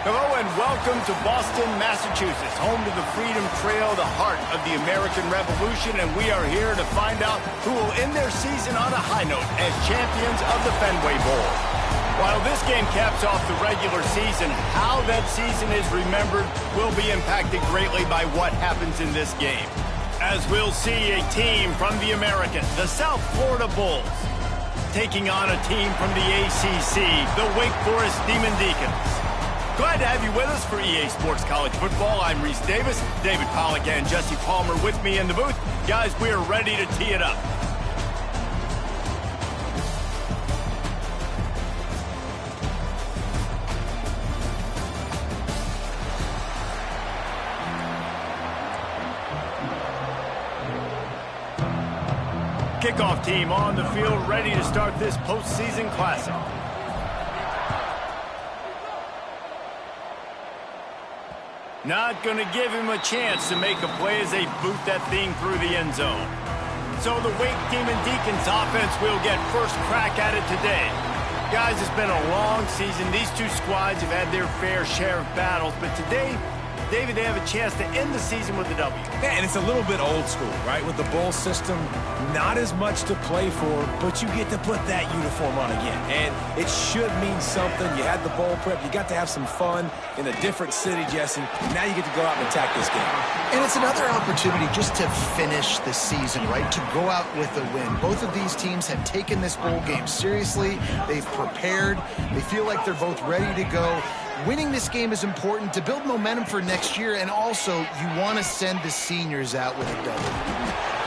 Hello and welcome to Boston, Massachusetts, home to the Freedom Trail, the heart of the American Revolution, and we are here to find out who will end their season on a high note as champions of the Fenway Bowl. While this game caps off the regular season, how that season is remembered will be impacted greatly by what happens in this game. As we'll see a team from the American, the South Florida Bulls, taking on a team from the ACC, the Wake Forest Demon Deacons. Glad to have you with us for EA Sports College Football. I'm Reese Davis, David Pollack and Jesse Palmer with me in the booth. Guys, we are ready to tee it up. Kickoff team on the field, ready to start this postseason classic. Not going to give him a chance to make a play as they boot that thing through the end zone. So the Wake Demon Deacons offense will get first crack at it today. Guys, it's been a long season. These two squads have had their fair share of battles, but today, David, they have a chance to end the season with a W. Yeah, and it's a little bit old school, right? With the bowl system, not as much to play for, but you get to put that uniform on again. And it should mean something. You had the bowl prep. You got to have some fun in a different city, Jesse. Now you get to go out and attack this game. And it's another opportunity just to finish the season, right? To go out with a win. Both of these teams have taken this bowl game seriously. They've prepared. They feel like they're both ready to go. Winning this game is important to build momentum for next year, and also you want to send the seniors out with a W.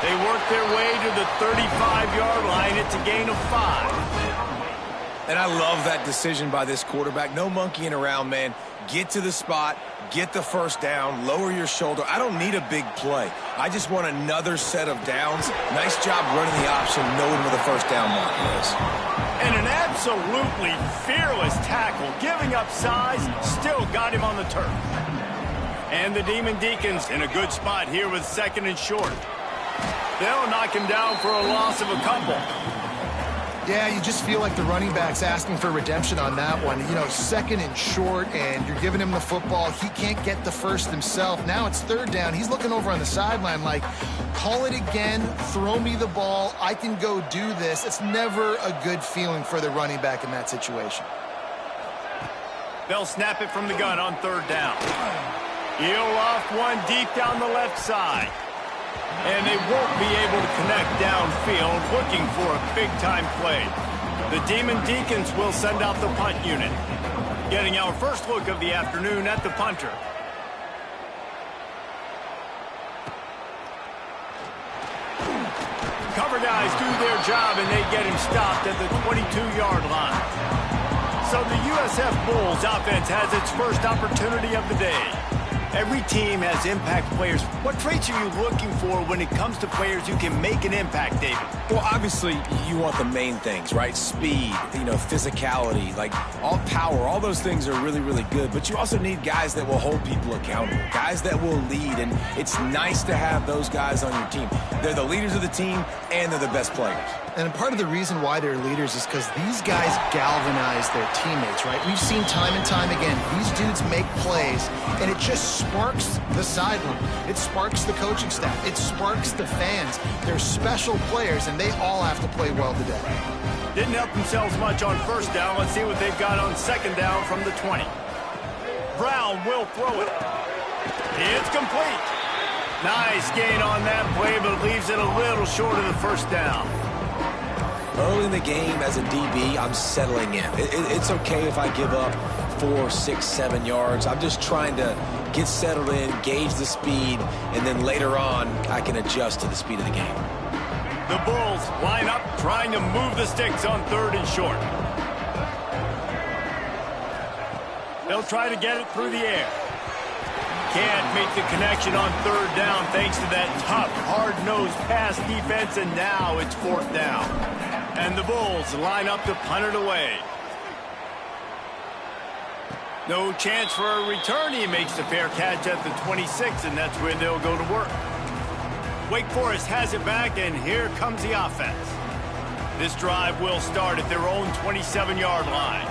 They work their way to the 35-yard line. It's a gain of 5. And I love that decision by this quarterback. No monkeying around, man. Get to the spot, get the first down, lower your shoulder. I don't need a big play. I just want another set of downs. Nice job running the option, knowing where the first down marker is. And an absolutely fearless tackle, giving up size, still got him on the turf. And the Demon Deacons in a good spot here with 2nd and short. They'll knock him down for a loss of a couple. Yeah, you just feel like the running back's asking for redemption on that one. You know, 2nd and short, and you're giving him the football. He can't get the first himself. Now it's 3rd down. He's looking over on the sideline like, call it again, throw me the ball, I can go do this. It's never a good feeling for the running back in that situation. They'll snap it from the gun on 3rd down. He'll off one deep down the left side. And they won't be able to connect downfield, looking for a big-time play. The Demon Deacons will send out the punt unit. Getting our first look of the afternoon at the punter. Cover guys do their job, and they get him stopped at the 22-yard line. So the USF Bulls offense has its first opportunity of the day. Every team has impact players. What traits are you looking for when it comes to players who can make an impact, David? Well, obviously, you want the main things, right? Speed, physicality, like all power, all those things are really, really good. But you also need guys that will hold people accountable, guys that will lead. And it's nice to have those guys on your team. They're the leaders of the team, and they're the best players. And part of the reason why they're leaders is because these guys galvanize their teammates, right? We've seen time and time again, these dudes make plays, and it just sparks the sideline. It sparks the coaching staff. It sparks the fans. They're special players, and they all have to play well today. Didn't help themselves much on 1st down. Let's see what they've got on 2nd down from the 20. Brown will throw it. It's complete. Nice gain on that play, but leaves it a little short of the 1st down. Early in the game as a DB, I'm settling in. It's okay if I give up 4, 6, 7 yards. I'm just trying to get settled in, gauge the speed, and then later on, I can adjust to the speed of the game. The Bulls line up, trying to move the sticks on 3rd and short. They'll try to get it through the air. Can't make the connection on 3rd down thanks to that tough, hard-nosed pass defense, and now it's 4th down. And the Bulls line up to punt it away. No chance for a return. He makes the fair catch at the 26, and that's where they'll go to work. Wake Forest has it back, and here comes the offense. This drive will start at their own 27-yard line.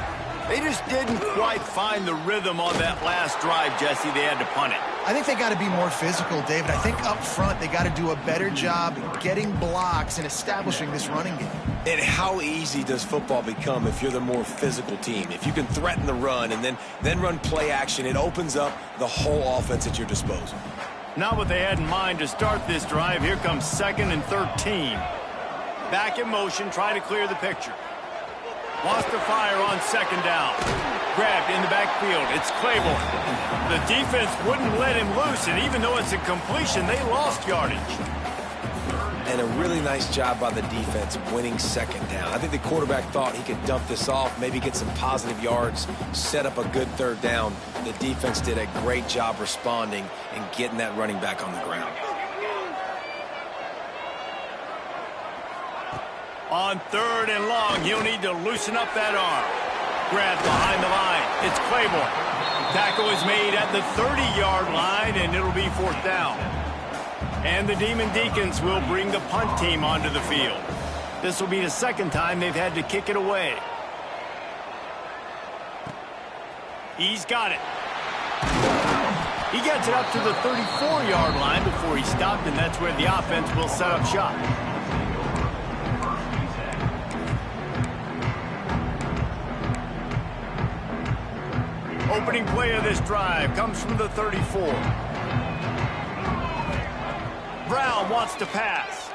They just didn't quite find the rhythm on that last drive, Jesse. They had to punt it. I think they got to be more physical, David. I think up front they got to do a better job getting blocks and establishing this running game. And how easy does football become if you're the more physical team? If you can threaten the run and then run play action, it opens up the whole offense at your disposal. Not what they had in mind to start this drive. Here comes 2nd and 13. Back in motion, try to clear the picture. Wants to fire on 2nd down. Grabbed in the backfield. It's Claiborne. The defense wouldn't let him loose, and even though it's a completion, they lost yardage. And a really nice job by the defense winning 2nd down. I think the quarterback thought he could dump this off, maybe get some positive yards, set up a good 3rd down. The defense did a great job responding and getting that running back on the ground. On 3rd and long, he'll need to loosen up that arm. Grab behind the line. It's Claiborne. Tackle is made at the 30-yard line, and it'll be 4th down. And the Demon Deacons will bring the punt team onto the field. This will be the 2nd time they've had to kick it away. He's got it. He gets it up to the 34-yard line before he stopped, and that's where the offense will set up shop. Opening play of this drive comes from the 34. Brown wants to pass.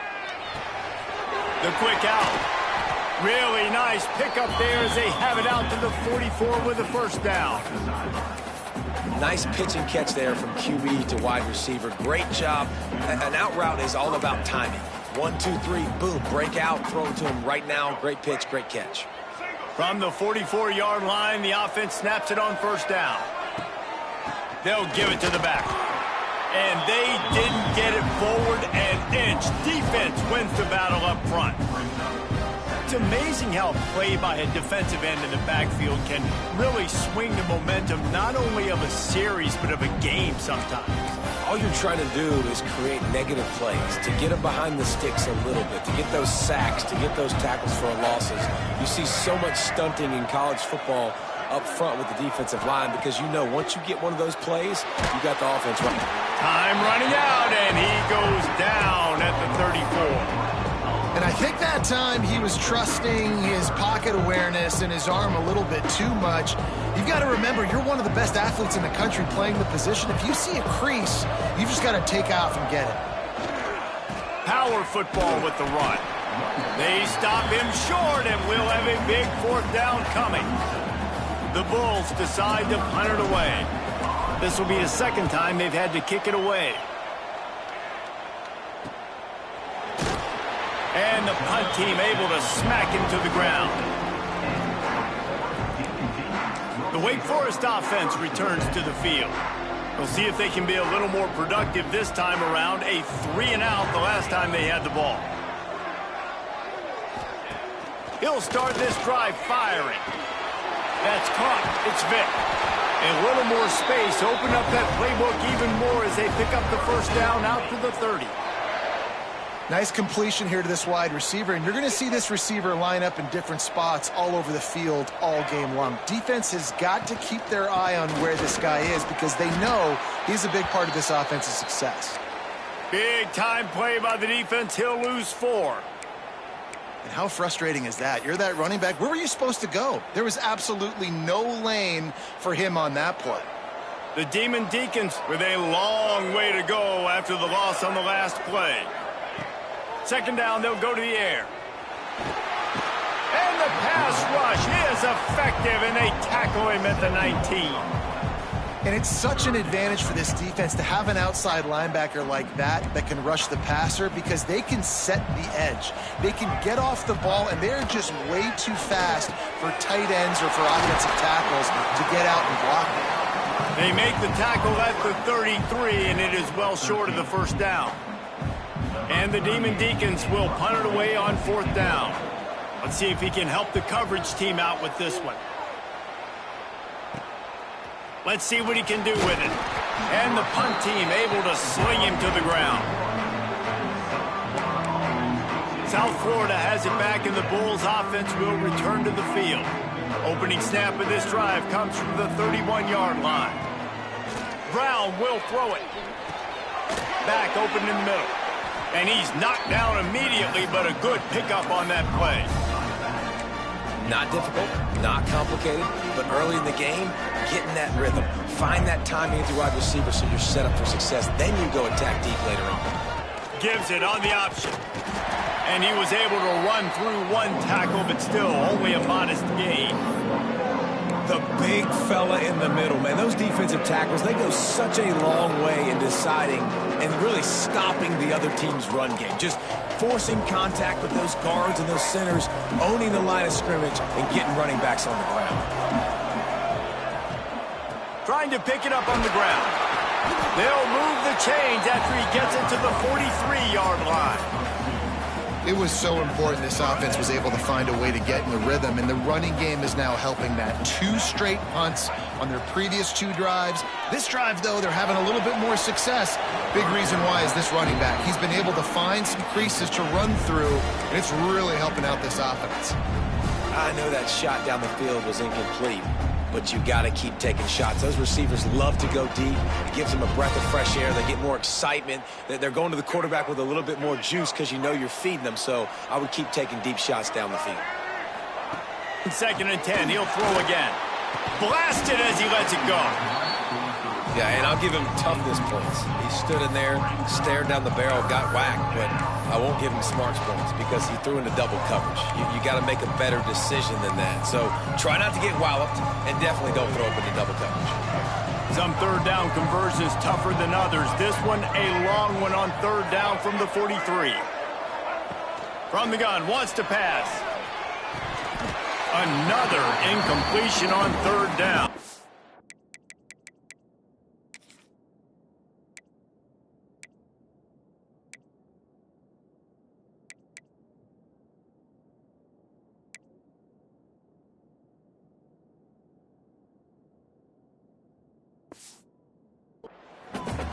The quick out. Really nice pickup there as they have it out to the 44 with a 1st down. Nice pitch and catch there from QB to wide receiver. Great job. An out route is all about timing. 1, 2, 3, boom, break out, throw it to him right now. Great pitch, great catch. From the 44-yard line, the offense snaps it on 1st down. They'll give it to the back. And they didn't get it forward an inch. Defense wins the battle up front. It's amazing how play by a defensive end in the backfield can really swing the momentum not only of a series but of a game sometimes. All you're trying to do is create negative plays, to get them behind the sticks a little bit, to get those sacks, to get those tackles for losses. You see so much stunting in college football up front with the defensive line because you know once you get one of those plays, you got the offense running. Time running out, and he goes down at the 34. And I think that time he was trusting his pocket awareness and his arm a little bit too much. You've got to remember, you're one of the best athletes in the country playing the position. If you see a crease, you've just got to take off and get it. Power football with the run. They stop him short, and we'll have a big 4th down coming. The Bulls decide to punt it away. This will be the 2nd time they've had to kick it away. And the punt team able to smack him to the ground. The Wake Forest offense returns to the field. We'll see if they can be a little more productive this time around. A 3-and-out the last time they had the ball. He'll start this drive firing. That's caught. It's Vick. A little more space. Open up that playbook even more as they pick up the 1st down out to the 30. Nice completion here to this wide receiver, and you're going to see this receiver line up in different spots all over the field all game long. Defense has got to keep their eye on where this guy is because they know he's a big part of this offense's success. Big time play by the defense. He'll lose 4. And how frustrating is that? You're that running back. Where were you supposed to go? There was absolutely no lane for him on that play. The Demon Deacons with a long way to go after the loss on the last play. 2nd down, they'll go to the air. And the pass rush is effective, and they tackle him at the 19. And it's such an advantage for this defense to have an outside linebacker like that can rush the passer because they can set the edge. They can get off the ball, and they're just way too fast for tight ends or for offensive tackles to get out and block them. They make the tackle at the 33, and it is well short of the 1st down. And the Demon Deacons will punt it away on 4th down. Let's see if he can help the coverage team out with this one. Let's see what he can do with it. And the punt team able to sling him to the ground. South Florida has it back, and the Bulls offense will return to the field. Opening snap of this drive comes from the 31-yard line. Brown will throw it. Back open in the middle. And he's knocked down immediately, but a good pickup on that play. Not difficult, not complicated, but early in the game, getting that rhythm. Find that timing with your wide receiver so you're set up for success. Then you go attack deep later on. Gives it on the option. And he was able to run through one tackle, but still only a modest gain. The big fella in the middle, man. Those defensive tackles, they go such a long way in deciding and really stopping the other team's run game. Just forcing contact with those guards and those centers, owning the line of scrimmage, and getting running backs on the ground. Trying to pick it up on the ground. They'll move the chains after he gets it to the 43-yard line. It was so important this offense was able to find a way to get in the rhythm, and the running game is now helping that. 2 straight punts on their previous 2 drives. This drive, though, they're having a little bit more success. Big reason why is this running back. He's been able to find some creases to run through, and it's really helping out this offense. I know that shot down the field was incomplete, but you got to keep taking shots. Those receivers love to go deep. It gives them a breath of fresh air. They get more excitement. They're going to the quarterback with a little bit more juice because you know you're feeding them. So I would keep taking deep shots down the field. 2nd and 10. He'll throw again. Blasted as he lets it go. Yeah, and I'll give him toughness points. He stood in there, stared down the barrel, got whacked, but I won't give him smarts points because he threw into double coverage. You got to make a better decision than that. So try not to get walloped, and definitely don't throw up into double coverage. Some 3rd down conversions tougher than others. This one a long one on 3rd down from the 43. From the gun, wants to pass. Another incompletion on 3rd down.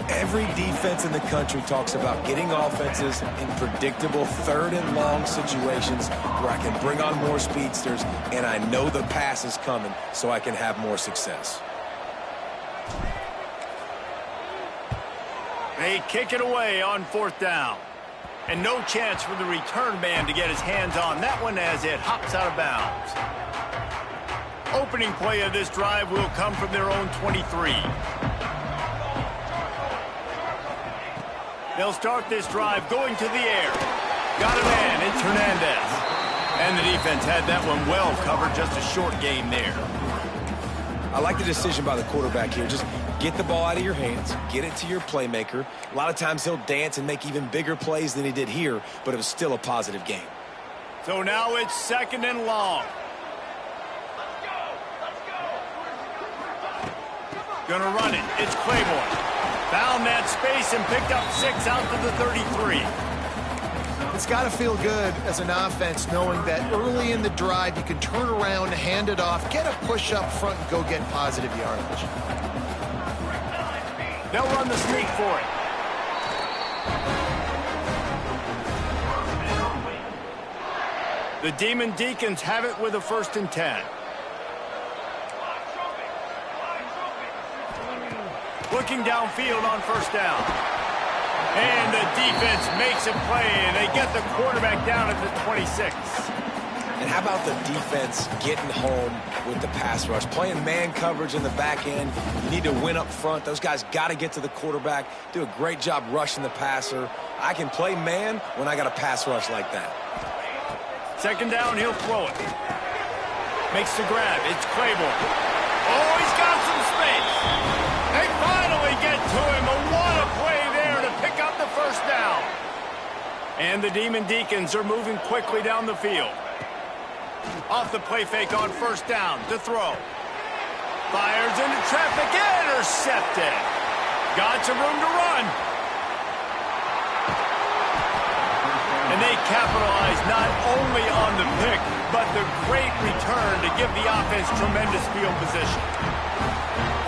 Every defense in the country talks about getting offenses in predictable 3rd and long situations where I can bring on more speedsters and I know the pass is coming so I can have more success. They kick it away on 4th down. And no chance for the return man to get his hands on that one as it hops out of bounds. Opening play of this drive will come from their own 23. They'll start this drive going to the air. Got a man, it's Hernandez. And the defense had that one well covered, just a short gain there. I like the decision by the quarterback here. Just get the ball out of your hands, get it to your playmaker. A lot of times he'll dance and make even bigger plays than he did here, but it was still a positive game. So now it's 2nd and long. Gonna run it, it's Claiborne. Found that space and picked up 6 out to the 33. It's got to feel good as an offense knowing that early in the drive you can turn around, hand it off, get a push up front, and go get positive yardage. They'll run the sneak for it. The Demon Deacons have it with a 1st and 10. Looking downfield on 1st down. And the defense makes a play, and they get the quarterback down at the 26. And how about the defense getting home with the pass rush? Playing man coverage in the back end. You need to win up front. Those guys got to get to the quarterback, do a great job rushing the passer. I can play man when I got a pass rush like that. 2nd down, he'll throw it. Makes the grab. It's Claiborne. Oh, he's got some space. They finally get to him. What a play there to pick up the 1st down. And the Demon Deacons are moving quickly down the field. Off the play fake on 1st down to throw. Fires into traffic. Intercepted. Got some room to run. And they capitalize not only on the pick, but the great return to give the offense tremendous field position.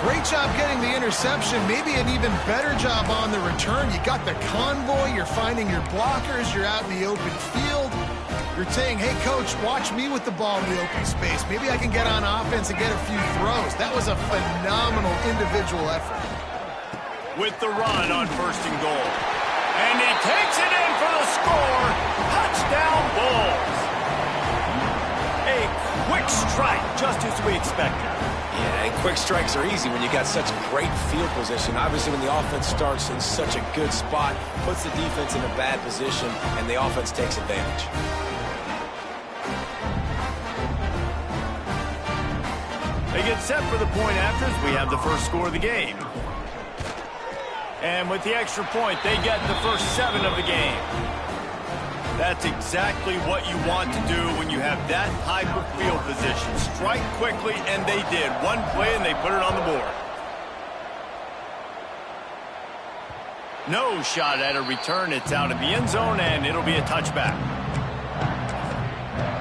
Great job getting the interception. Maybe an even better job on the return. You got the convoy. You're finding your blockers. You're out in the open field. You're You're saying, hey, coach, watch me with the ball in the open space. Maybe I can get on offense and get a few throws. That was a phenomenal individual effort. With the run on 1st and goal. And he takes it in for the score. Touchdown, Bulls. A quick strike, just as we expected. Yeah, and quick strikes are easy when you got such great field position. Obviously, when the offense starts in such a good spot, puts the defense in a bad position, and the offense takes advantage. They get set for the point after as we have the first score of the game. And with the extra point, they get the first 7 of the game. That's exactly what you want to do when you have that type of field position. Strike quickly, and they did. One play, and they put it on the board. No shot at a return. It's out of the end zone, and it'll be a touchback.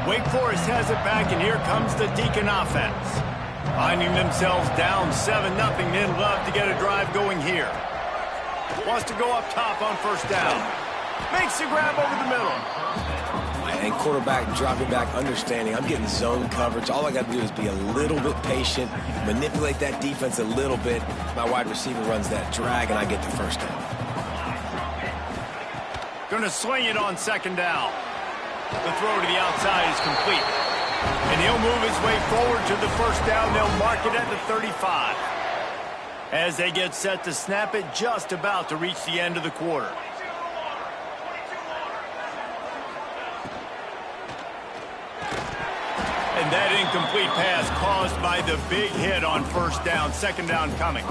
Wake Forest has it back, and here comes the Deacon offense. Finding themselves down 7-0, they'd love to get a drive going here. Wants to go up top on 1st down. Makes the grab over the middle. And quarterback dropping back, understanding I'm getting zone coverage. All I got to do is be a little bit patient, manipulate that defense a little bit. My wide receiver runs that drag, and I get the 1st down. Going to sling it on 2nd down. The throw to the outside is complete. And he'll move his way forward to the 1st down. They'll mark it at the 35. As they get set to snap it, just about to reach the end of the quarter. And that incomplete pass caused by the big hit on 1st down. 2nd down coming.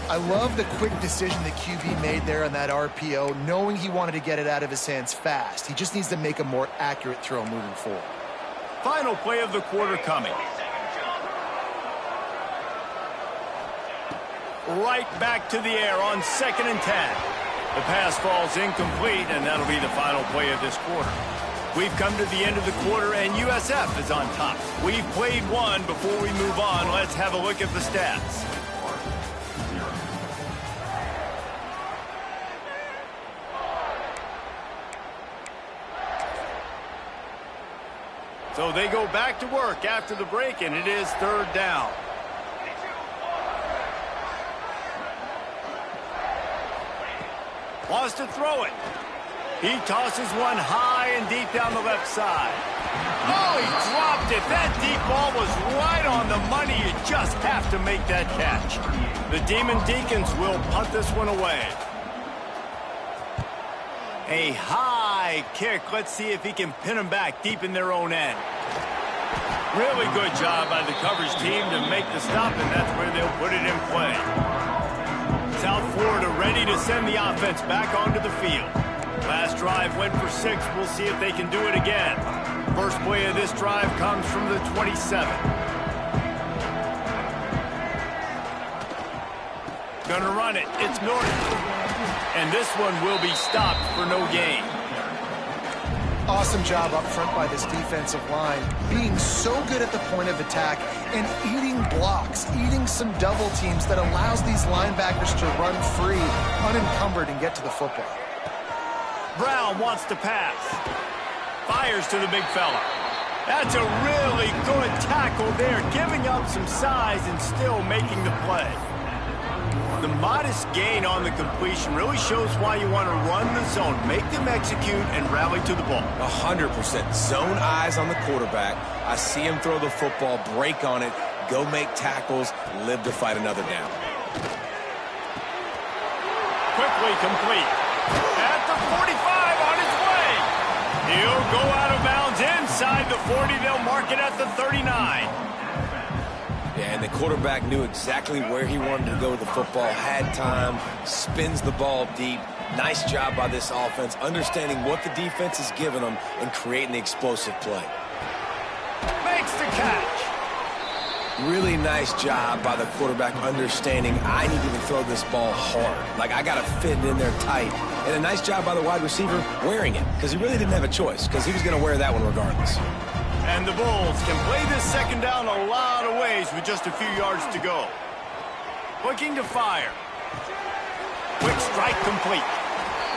I love the quick decision the QB made there on that RPO, knowing he wanted to get it out of his hands fast. He just needs to make a more accurate throw moving forward. Final play of the quarter coming. Right back to the air on 2nd and 10. The pass falls incomplete, and that'll be the final play of this quarter. We've come to the end of the quarter, and USF is on top. We've played one. Before we move on, let's have a look at the stats. So they go back to work after the break, and it is 3rd down. Wants to throw it. He tosses one high and deep down the left side. Oh, he dropped it. That deep ball was right on the money. You just have to make that catch. The Demon Deacons will punt this one away. A high kick. Let's see if he can pin them back deep in their own end. Really good job by the coverage team to make the stop, and that's where they'll put it in play. South Florida ready to send the offense back onto the field. Last drive went for 6. We'll see if they can do it again. First play of this drive comes from the 27. Gonna run it. It's Norton. And this one will be stopped for no gain. Awesome job up front by this defensive line, being so good at the point of attack and eating blocks, eating some double teams that allows these linebackers to run free, unencumbered, and get to the football. Brown wants to pass. Fires to the big fella. That's a really good tackle there, giving up some size and still making the play. The modest gain on the completion really shows why you want to run the zone, make them execute, and rally to the ball. 100%. Zone eyes on the quarterback. I see him throw the football, break on it, go make tackles, live to fight another down. Quickly complete. At the 45 on his way. He'll go out of bounds inside the 40. They'll mark it at the 39. Yeah, and the quarterback knew exactly where he wanted to go with the football, had time, spins the ball deep. Nice job by this offense, understanding what the defense is giving them and creating the explosive play. Makes the catch. Really nice job by the quarterback understanding I need to throw this ball hard. Like, I got to fit it in there tight. And a nice job by the wide receiver wearing it, because he really didn't have a choice, because he was going to wear that one regardless. And the Bulls can play this 2nd down a lot of ways with just a few yards to go. Looking to fire. Quick strike complete.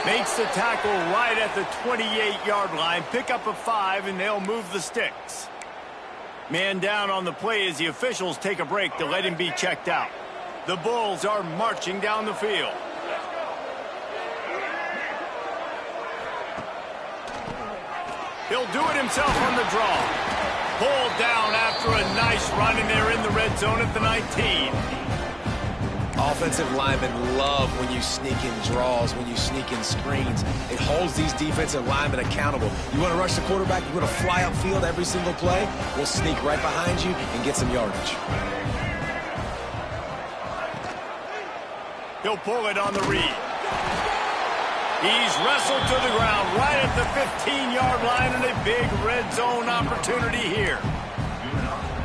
Makes the tackle right at the 28-yard line. Pick up a 5, and they'll move the sticks. Man down on the play as the officials take a break to let him be checked out. The Bulls are marching down the field. He'll do it himself on the draw. Pulled down after a nice run, and they're in the red zone at the 19. Offensive linemen love when you sneak in draws, when you sneak in screens. It holds these defensive linemen accountable. You want to rush the quarterback, you want to fly upfield every single play, we'll sneak right behind you and get some yardage. He'll pull it on the read. He's wrestled to the ground right at the 15-yard line, and a big red zone opportunity here.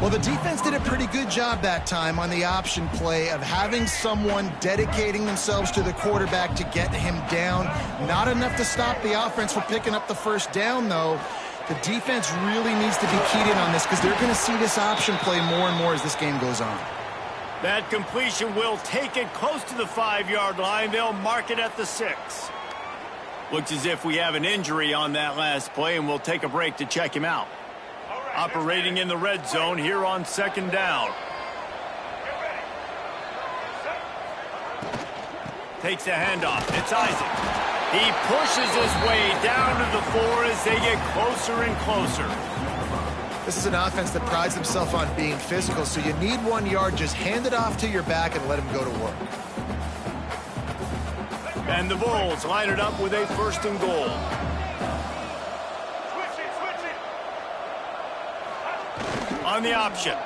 Well, the defense did a pretty good job that time on the option play of having someone dedicating themselves to the quarterback to get him down. Not enough to stop the offense from picking up the first down, though. The defense really needs to be keyed in on this because they're going to see this option play more and more as this game goes on. That completion will take it close to the 5-yard line. They'll mark it at the 6. Looks as if we have an injury on that last play, and we'll take a break to check him out. Operating in the red zone here on 2nd down. Takes a handoff. It's Isaac. He pushes his way down to the 4 as they get closer and closer. This is an offense that prides themselves on being physical, so you need 1 yard. Just hand it off to your back and let him go to work. And the Bulls line it up with a 1st and goal. On the option.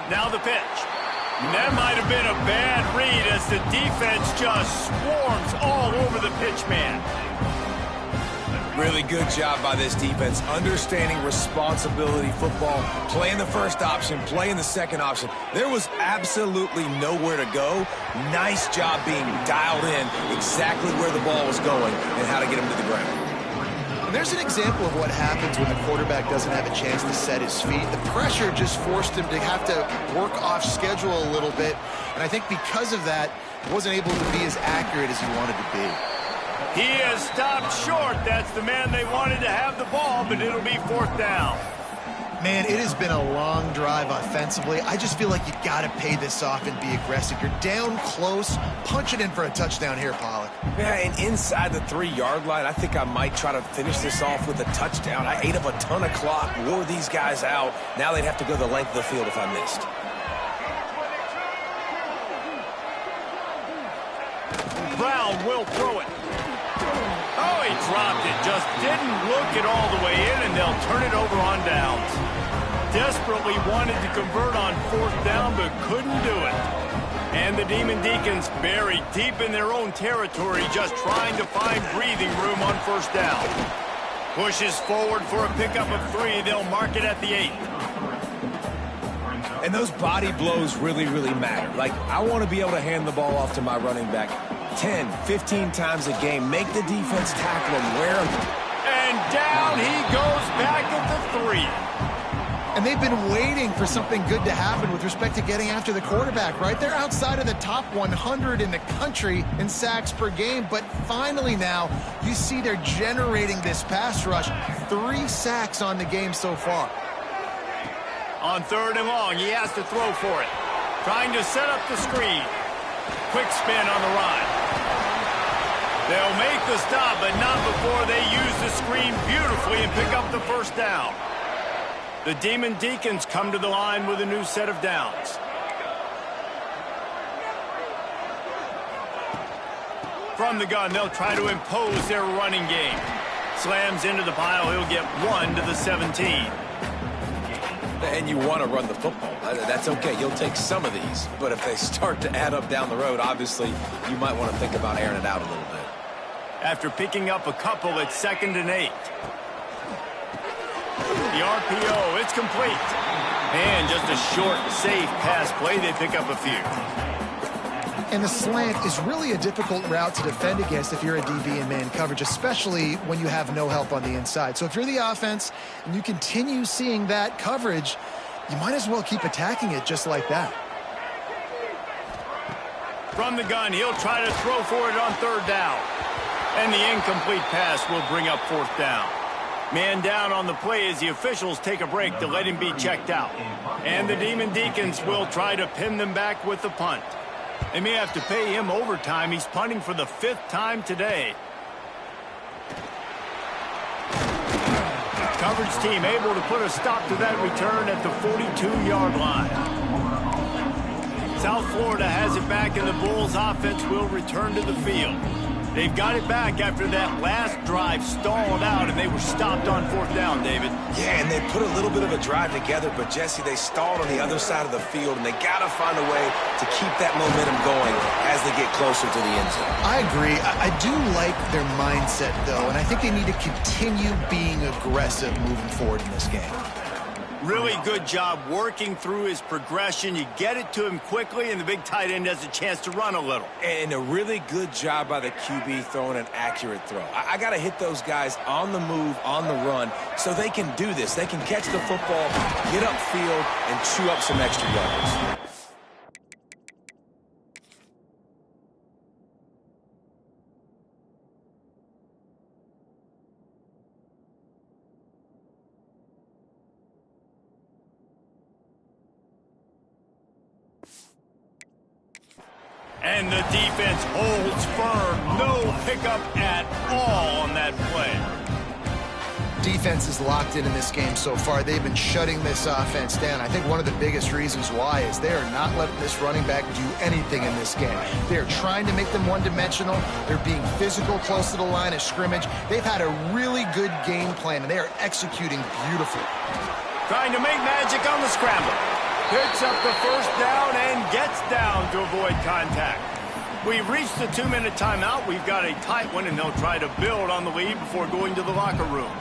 Now the pitch. That might have been a bad read as the defense just swarms all over the pitch man. Really good job by this defense, understanding responsibility football, playing the first option, playing the second option. There was absolutely nowhere to go. Nice job being dialed in exactly where the ball was going and how to get him to the ground. And there's an example of what happens when the quarterback doesn't have a chance to set his feet. The pressure just forced him to have to work off schedule a little bit. And I think because of that, he wasn't able to be as accurate as he wanted to be. He has stopped short. That's the man they wanted to have the ball, but it'll be 4th down. Man, it has been a long drive offensively. I just feel like you got to pay this off and be aggressive. You're down close. Punch it in for a touchdown here, Pollack. Yeah, and inside the 3-yard line, I think I might try to finish this off with a touchdown. I ate up a ton of clock, wore these guys out. Now they'd have to go the length of the field if I missed. Brown will throw it. Oh, he dropped it. Just didn't look it all the way in, and they'll turn it over on downs. Desperately wanted to convert on 4th down, but couldn't do it. And the Demon Deacons buried deep in their own territory, just trying to find breathing room on 1st down. Pushes forward for a pickup of 3. They'll mark it at the 8. And those body blows really, really matter. Like, I want to be able to hand the ball off to my running back 10, 15 times a game. Make the defense tackle him, wear him. And down he goes back at the 3. And they've been waiting for something good to happen with respect to getting after the quarterback, right? They're outside of the top 100 in the country in sacks per game, but finally now you see they're generating this pass rush. 3 sacks on the game so far. On 3rd and long, he has to throw for it. Trying to set up the screen. Quick spin on the run. They'll make the stop, but not before they use the screen beautifully and pick up the 1st down. The Demon Deacons come to the line with a new set of downs. From the gun, they'll try to impose their running game. Slams into the pile. He'll get 1 to the 17. And you want to run the football. That's okay. You'll take some of these. But if they start to add up down the road, obviously, you might want to think about airing it out a little bit. After picking up a couple, it's 2nd and 8. The RPO, it's complete. And just a short, safe pass play. They pick up a few. And the slant is really a difficult route to defend against if you're a DB in man coverage, especially when you have no help on the inside. So if you're the offense and you continue seeing that coverage, you might as well keep attacking it just like that. From the gun, he'll try to throw for it on third down. And the incomplete pass will bring up fourth down. Man down on the play as the officials take a break to let him be checked out. And the Demon Deacons will try to pin them back with the punt. They may have to pay him overtime. He's punting for the 5th time today. Coverage team able to put a stop to that return at the 42-yard line. South Florida has it back, and the Bulls offense will return to the field. They've got it back after that last drive stalled out, and they were stopped on fourth down, David. Yeah, and they put a little bit of a drive together, but, Jesse, they stalled on the other side of the field, and they got to find a way to keep that momentum going as they get closer to the end zone. I agree. I do like their mindset, though, and I think they need to continue being aggressive moving forward in this game. Really good job working through his progression. You get it to him quickly, and the big tight end has a chance to run a little. And a really good job by the QB throwing an accurate throw. I got to hit those guys on the move, on the run, so they can do this. They can catch the football, get upfield, and chew up some extra yards. And the defense holds firm. No pickup at all on that play. Defense is locked in this game so far. They've been shutting this offense down. I think one of the biggest reasons why is they are not letting this running back do anything in this game. They're trying to make them one-dimensional. They're being physical close to the line of scrimmage. They've had a really good game plan, and they are executing beautifully. Trying to make magic on the scramble. Picks up the first down and gets down to avoid contact. We've reached the 2-minute timeout. We've got a tight one, and they'll try to build on the lead before going to the locker room.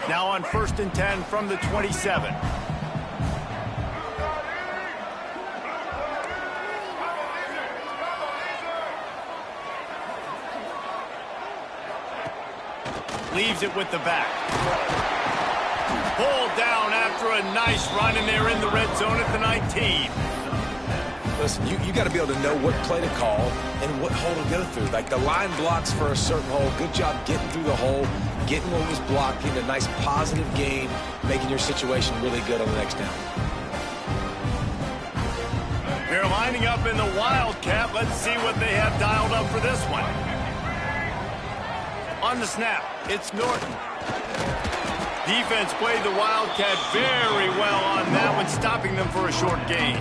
Now on 1st and 10 from the 27. Leaves it with the back. Pulled down after a nice run, and they're in the red zone at the 19. Listen, you got to be able to know what play to call and what hole to go through. Like the line blocks for a certain hole. Good job getting through the hole, getting what was blocked, getting a nice positive gain, making your situation really good on the next down. They're lining up in the Wildcat. Let's see what they have dialed up for this one. On the snap, it's Norton. Defense played the Wildcat very well on that one, stopping them for a short gain.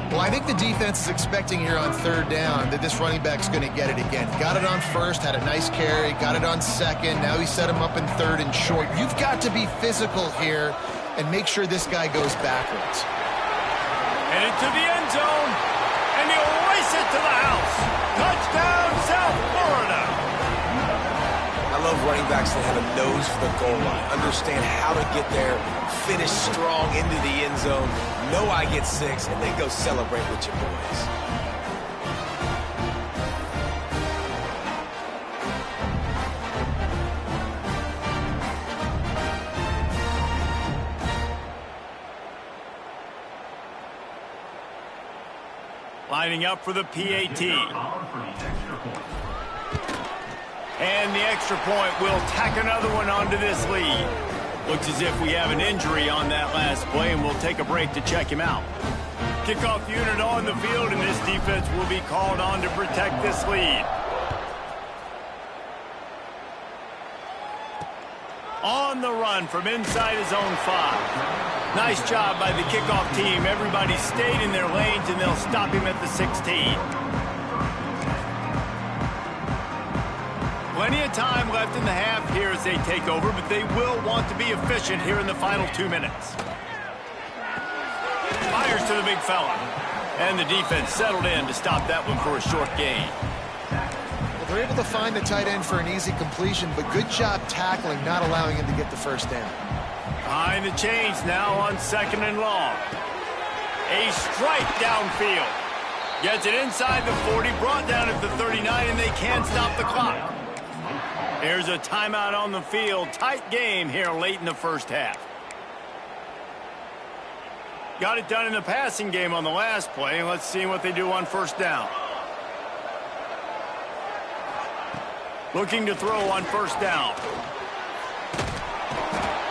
Well, I think the defense is expecting here on third down that this running back's going to get it again. Got it on first, had a nice carry, got it on second. Now he set him up in third and short. You've got to be physical here and make sure this guy goes backwards. Headed to the end zone, and he'll race it to the house. Touchdown, South Florida. I love running backs that have a nose for the goal line, understand how to get there, finish strong into the end zone, know I get 6, and then go celebrate with your boys. Lining up for the PAT. And the extra point will tack another one onto this lead. Looks as if we have an injury on that last play, and we'll take a break to check him out. Kickoff unit on the field, and this defense will be called on to protect this lead. On the run from inside his own 5. Nice job by the kickoff team. Everybody stayed in their lanes, and they'll stop him at the 16. Plenty of time left in the half here as they take over, but they will want to be efficient here in the final 2 minutes. Fires to the big fella. And the defense settled in to stop that one for a short gain. Well, they're able to find the tight end for an easy completion, but good job tackling, not allowing him to get the first down. Behind the chains now on 2nd and long. A strike downfield. Gets it inside the 40, brought down at the 39, and they can't stop the clock. There's a timeout on the field. Tight game here late in the first half. Got it done in the passing game on the last play. Let's see what they do on first down. Looking to throw on first down.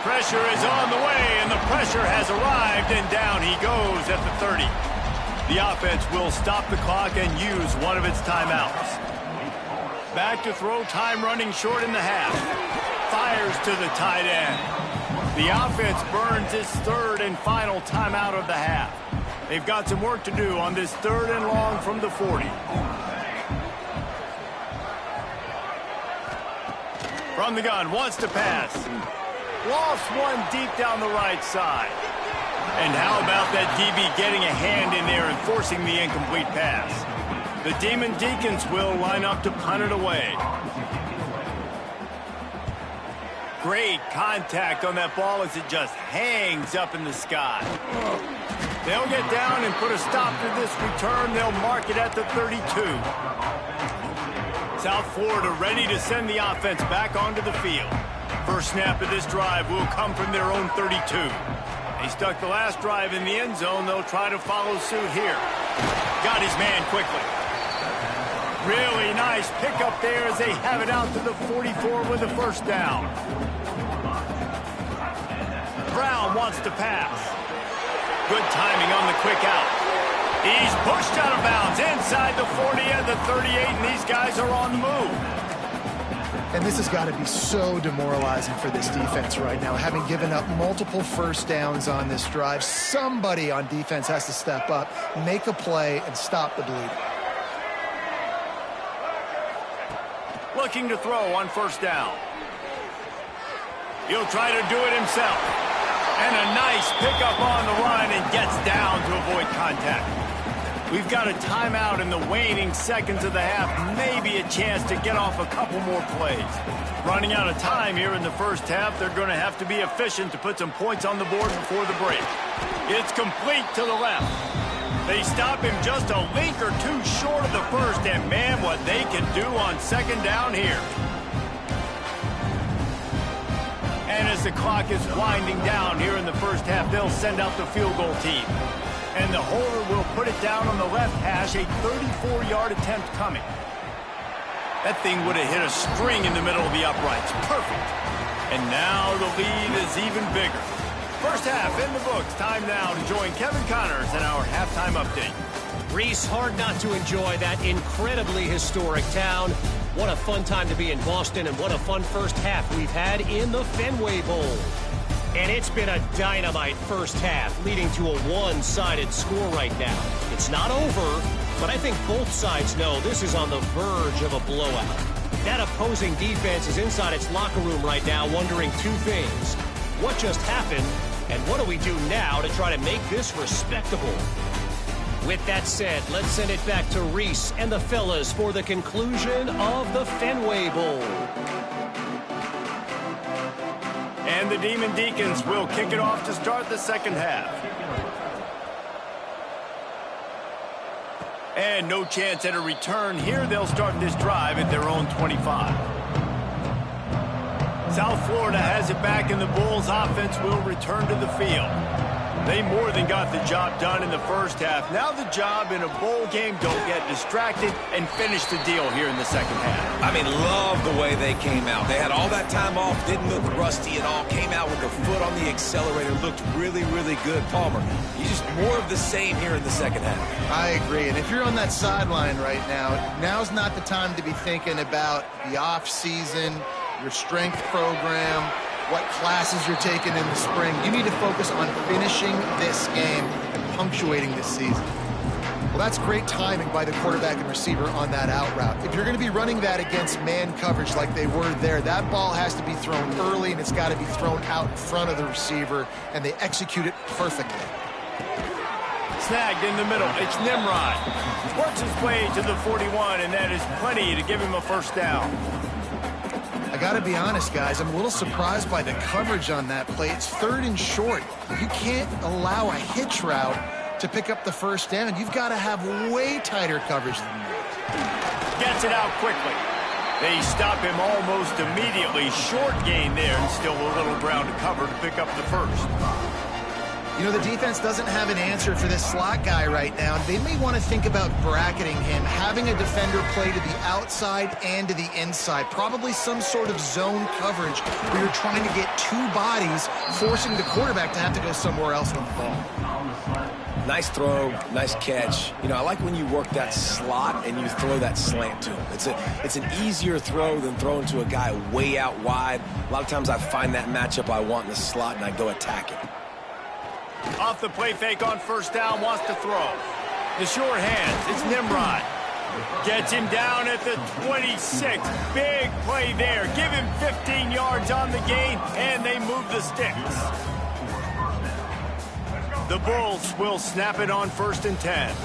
Pressure is on the way, and the pressure has arrived, and down he goes at the 30. The offense will stop the clock and use one of its timeouts. Back to throw, time running short in the half. Fires to the tight end. The offense burns its third and final timeout of the half. They've got some work to do on this 3rd and long from the 40. From the gun, wants to pass. Lost one deep down the right side. And how about that DB getting a hand in there and forcing the incomplete pass? The Demon Deacons will line up to punt it away. Great contact on that ball as it just hangs up in the sky. They'll get down and put a stop to this return. They'll mark it at the 32. South Florida ready to send the offense back onto the field. First snap of this drive will come from their own 32. They stuck the last drive in the end zone. They'll try to follow suit here. Got his man quickly. Really nice pickup there as they have it out to the 44 with a first down. Brown wants to pass. Good timing on the quick out. He's pushed out of bounds inside the 40 and the 38, and these guys are on the move. And this has got to be so demoralizing for this defense right now. Having given up multiple first downs on this drive, somebody on defense has to step up, make a play, and stop the bleeding. Looking to throw on first down. He'll try to do it himself. And a nice pickup on the run and gets down to avoid contact. We've got a timeout in the waning seconds of the half. Maybe a chance to get off a couple more plays. Running out of time here in the first half. They're going to have to be efficient to put some points on the board before the break. It's complete to the left. They stop him just a link or two short of the first, and man, what they can do on second down here. And as the clock is winding down here in the first half, they'll send out the field goal team. And the holder will put it down on the left hash, a 34-yard attempt coming. That thing would have hit a string in the middle of the uprights. Perfect. And now the lead is even bigger. First half in the books. Time now to join Kevin Connors in our halftime update. Reese, hard not to enjoy that incredibly historic town. What a fun time to be in Boston, and what a fun first half we've had in the Fenway Bowl. And it's been a dynamite first half, leading to a one-sided score right now. It's not over, but I think both sides know this is on the verge of a blowout. That opposing defense is inside its locker room right now wondering two things. What just happened, and what do we do now to try to make this respectable? With that said, let's send it back to Reese and the fellas for the conclusion of the Fenway Bowl. And the Demon Deacons will kick it off to start the second half. And no chance at a return here. They'll start this drive at their own 25. South Florida has it back, and the Bulls offense will return to the field. They more than got the job done in the first half. Now the job in a bowl game, don't get distracted and finish the deal here in the second half. I mean, love the way they came out. They had all that time off, didn't look rusty at all, came out with their foot on the accelerator, looked really, really good. Palmer, you just more of the same here in the second half. I agree, and if you're on that sideline right now, now's not the time to be thinking about the off season, your strength program, what classes you're taking in the spring. You need to focus on finishing this game and punctuating this season. Well, that's great timing by the quarterback and receiver on that out route. If you're going to be running that against man coverage like they were there, that ball has to be thrown early, and it's got to be thrown out in front of the receiver, and they execute it perfectly. Snagged in the middle. It's Nimrod. Works his way to the 41, and that is plenty to give him a first down. I got to be honest, guys, I'm a little surprised by the coverage on that play. It's third and short. You can't allow a hitch route to pick up the first down. You've got to have way tighter coverage than that. Gets it out quickly. They stop him almost immediately. Short gain there, and still a little ground to cover to pick up the first. You know, the defense doesn't have an answer for this slot guy right now. They may want to think about bracketing him, having a defender play to the outside and to the inside. Probably some sort of zone coverage where you're trying to get two bodies, forcing the quarterback to have to go somewhere else with the ball. Nice throw, nice catch. You know, I like when you work that slot and you throw that slant to him. It's an easier throw than throwing to a guy way out wide. A lot of times I find that matchup I want in the slot and I go attack it. Off the play fake on first down, wants to throw. The short hands, it's Nimrod. Gets him down at the 26. Big play there. Give him 15 yards on the gain, and they move the sticks. The Bulls will snap it on 1st and 10.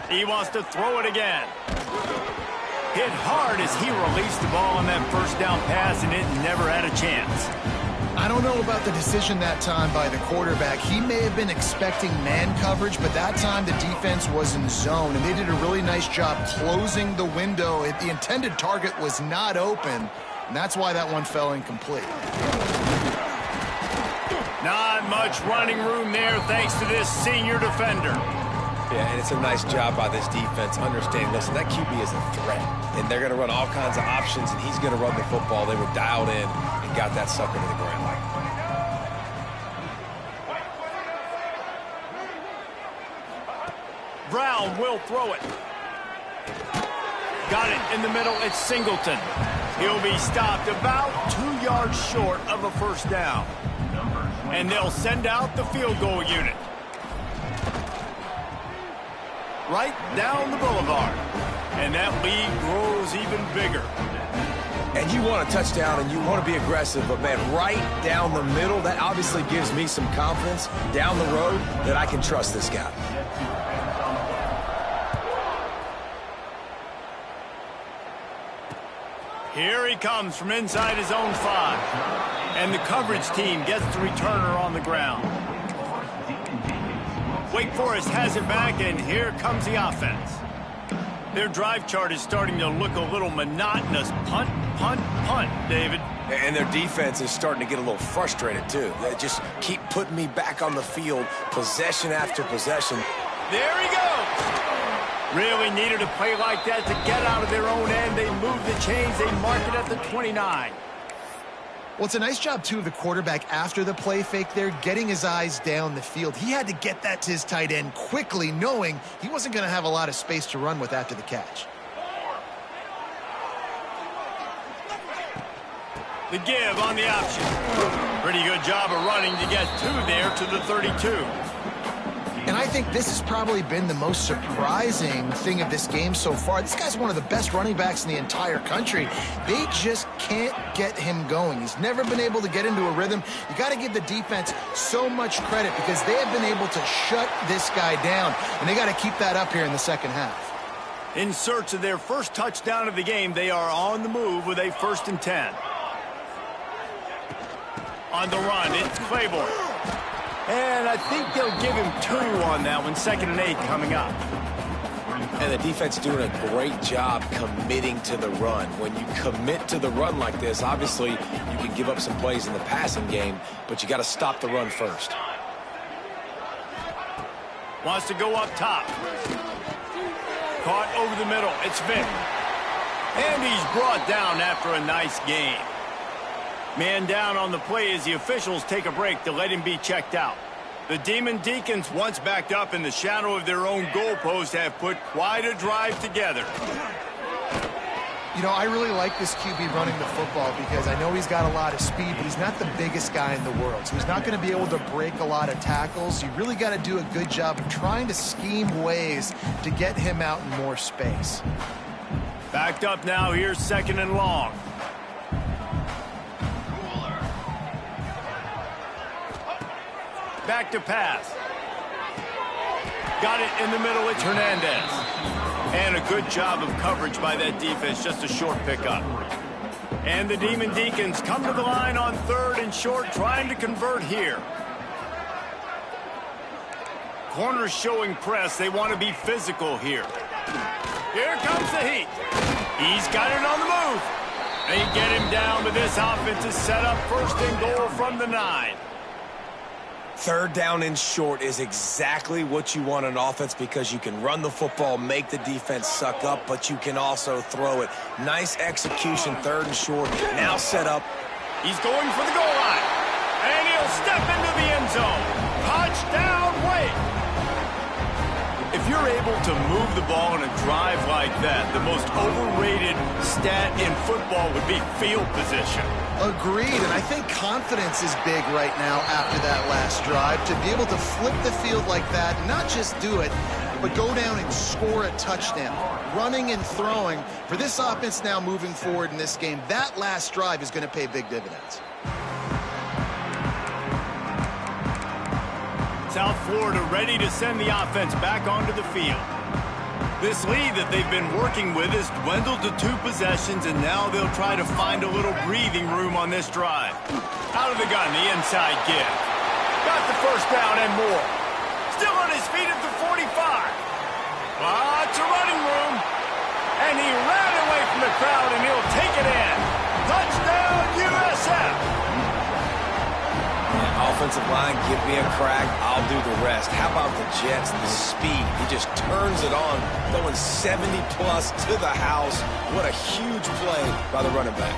He wants to throw it again. Hit hard as he released the ball on that first down pass, and it never had a chance. I don't know about the decision that time by the quarterback. He may have been expecting man coverage, but that time the defense was in zone, and they did a really nice job closing the window. The intended target was not open, and that's why that one fell incomplete. Not much running room there thanks to this senior defender. Yeah, and it's a nice job by this defense understanding, listen, that QB is a threat, and they're going to run all kinds of options, and he's going to run the football. They were dialed in and got that sucker to the ground. Brown will throw it. Got it in the middle. It's Singleton. He'll be stopped about 2 yards short of a first down. And they'll send out the field goal unit. Right down the boulevard. And that lead grows even bigger. And you want a touchdown and you want to be aggressive, but man, right down the middle, that obviously gives me some confidence down the road that I can trust this guy. Here he comes from inside his own 5. And the coverage team gets the returner on the ground. Wake Forest has it back, and here comes the offense. Their drive chart is starting to look a little monotonous. Punt, punt, punt, David. And their defense is starting to get a little frustrated, too. They just keep putting me back on the field, possession after possession. There he goes. Really needed a play like that to get out of their own end. They move the chains. They mark it at the 29. Well, it's a nice job, too, of the quarterback after the play fake there, getting his eyes down the field. He had to get that to his tight end quickly, knowing he wasn't going to have a lot of space to run with after the catch. The give on the option. Pretty good job of running to get there to the 32. And I think this has probably been the most surprising thing of this game so far. This guy's one of the best running backs in the entire country. They just can't get him going. He's never been able to get into a rhythm. You got to give the defense so much credit because they have been able to shut this guy down, and they got to keep that up here in the second half. In search of their first touchdown of the game, they are on the move with a 1st and 10. On the run, it's Claiborne. And I think they'll give him 2 on that one. 2nd and 8 coming up. And the defense doing a great job committing to the run. When you commit to the run like this, obviously you can give up some plays in the passing game, but you got to stop the run first. Wants to go up top. Caught over the middle. It's Vick. And he's brought down after a nice game. Man down on the play as the officials take a break to let him be checked out. The Demon Deacons, once backed up in the shadow of their own goalpost, have put quite a drive together. You know, I really like this QB running the football because I know he's got a lot of speed, but he's not the biggest guy in the world. So he's not going to be able to break a lot of tackles. You really got to do a good job of trying to scheme ways to get him out in more space. Backed up now. Here's 2nd and long. Back to pass. Got it in the middle. It's Hernandez. And a good job of coverage by that defense. Just a short pickup. And the Demon Deacons come to the line on 3rd and short, trying to convert here. Corners showing press. They want to be physical here. Here comes the heat. He's got it on the move. They get him down, but this offense is set up first and goal from the 9. Third down and short is exactly what you want on offense because you can run the football, make the defense suck up, but you can also throw it. Nice execution, third and short. Now set up. He's going for the goal line. And he'll step into the end zone. Touchdown, Wade. If you're able to move the ball in a drive like that, the most overrated stat in football would be field position. Agreed, and I think confidence is big right now after that last drive. To be able to flip the field like that, not just do it, but go down and score a touchdown. Running and throwing. For this offense now moving forward in this game, that last drive is going to pay big dividends. South Florida ready to send the offense back onto the field. This lead that they've been working with has dwindled to 2 possessions, and now they'll try to find a little breathing room on this drive. Out of the gun, the inside give. Got the first down and more. Still on his feet at the 45. Lots of running room. And he ran away from the crowd, and he'll take it in. Touchdown, USF. Offensive line, give me a crack, I'll do the rest. How about the Jets, the speed? He just turns it on, going 70-plus to the house. What a huge play by the running back.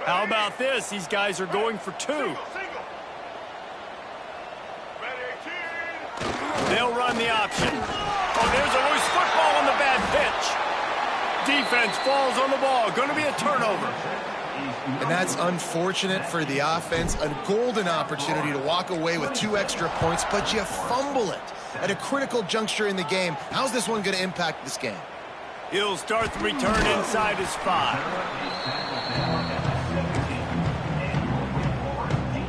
How about this? These guys are going for 2. They'll run the option. Oh, there's a loose football on the bad pitch. Defense falls on the ball. Going to be a turnover. And that's unfortunate for the offense. A golden opportunity to walk away with 2 extra points, but you fumble it at a critical juncture in the game. How's this one going to impact this game? He'll start the return inside his 5.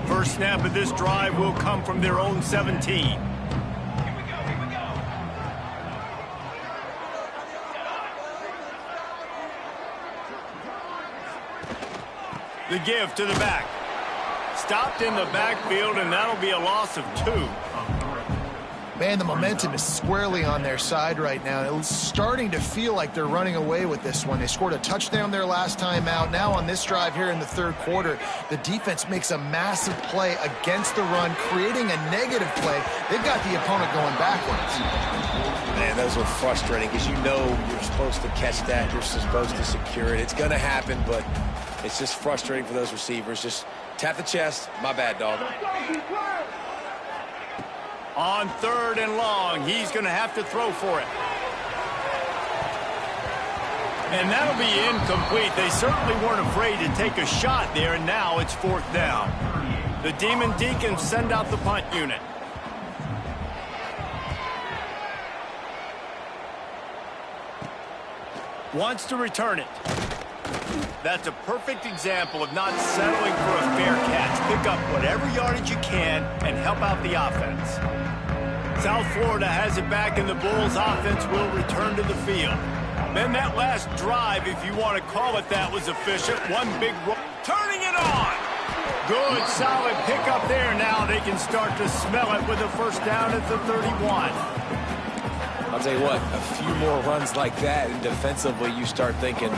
First snap of this drive will come from their own 17. The give to the back. Stopped in the backfield, and that'll be a loss of 2. Man, the momentum is squarely on their side right now. It's starting to feel like they're running away with this one. They scored a touchdown their last time out. Now on this drive here in the third quarter, the defense makes a massive play against the run, creating a negative play. They've got the opponent going backwards. Man, those are frustrating because you know you're supposed to catch that. You're supposed to secure it. It's going to happen, but it's just frustrating for those receivers. Just tap the chest. My bad, dog. On 3rd and long, he's going to have to throw for it. And that'll be incomplete. They certainly weren't afraid to take a shot there, and now it's 4th down. The Demon Deacons send out the punt unit. Wants to return it. That's a perfect example of not settling for a fair catch. Pick up whatever yardage you can and help out the offense. South Florida has it back, and the Bulls offense will return to the field. Then that last drive, if you want to call it that, was efficient. One big roll. Turning it on. Good, solid pickup there. Now they can start to smell it with a first down at the 31. I'll tell you what, a few more runs like that, and defensively you start thinking,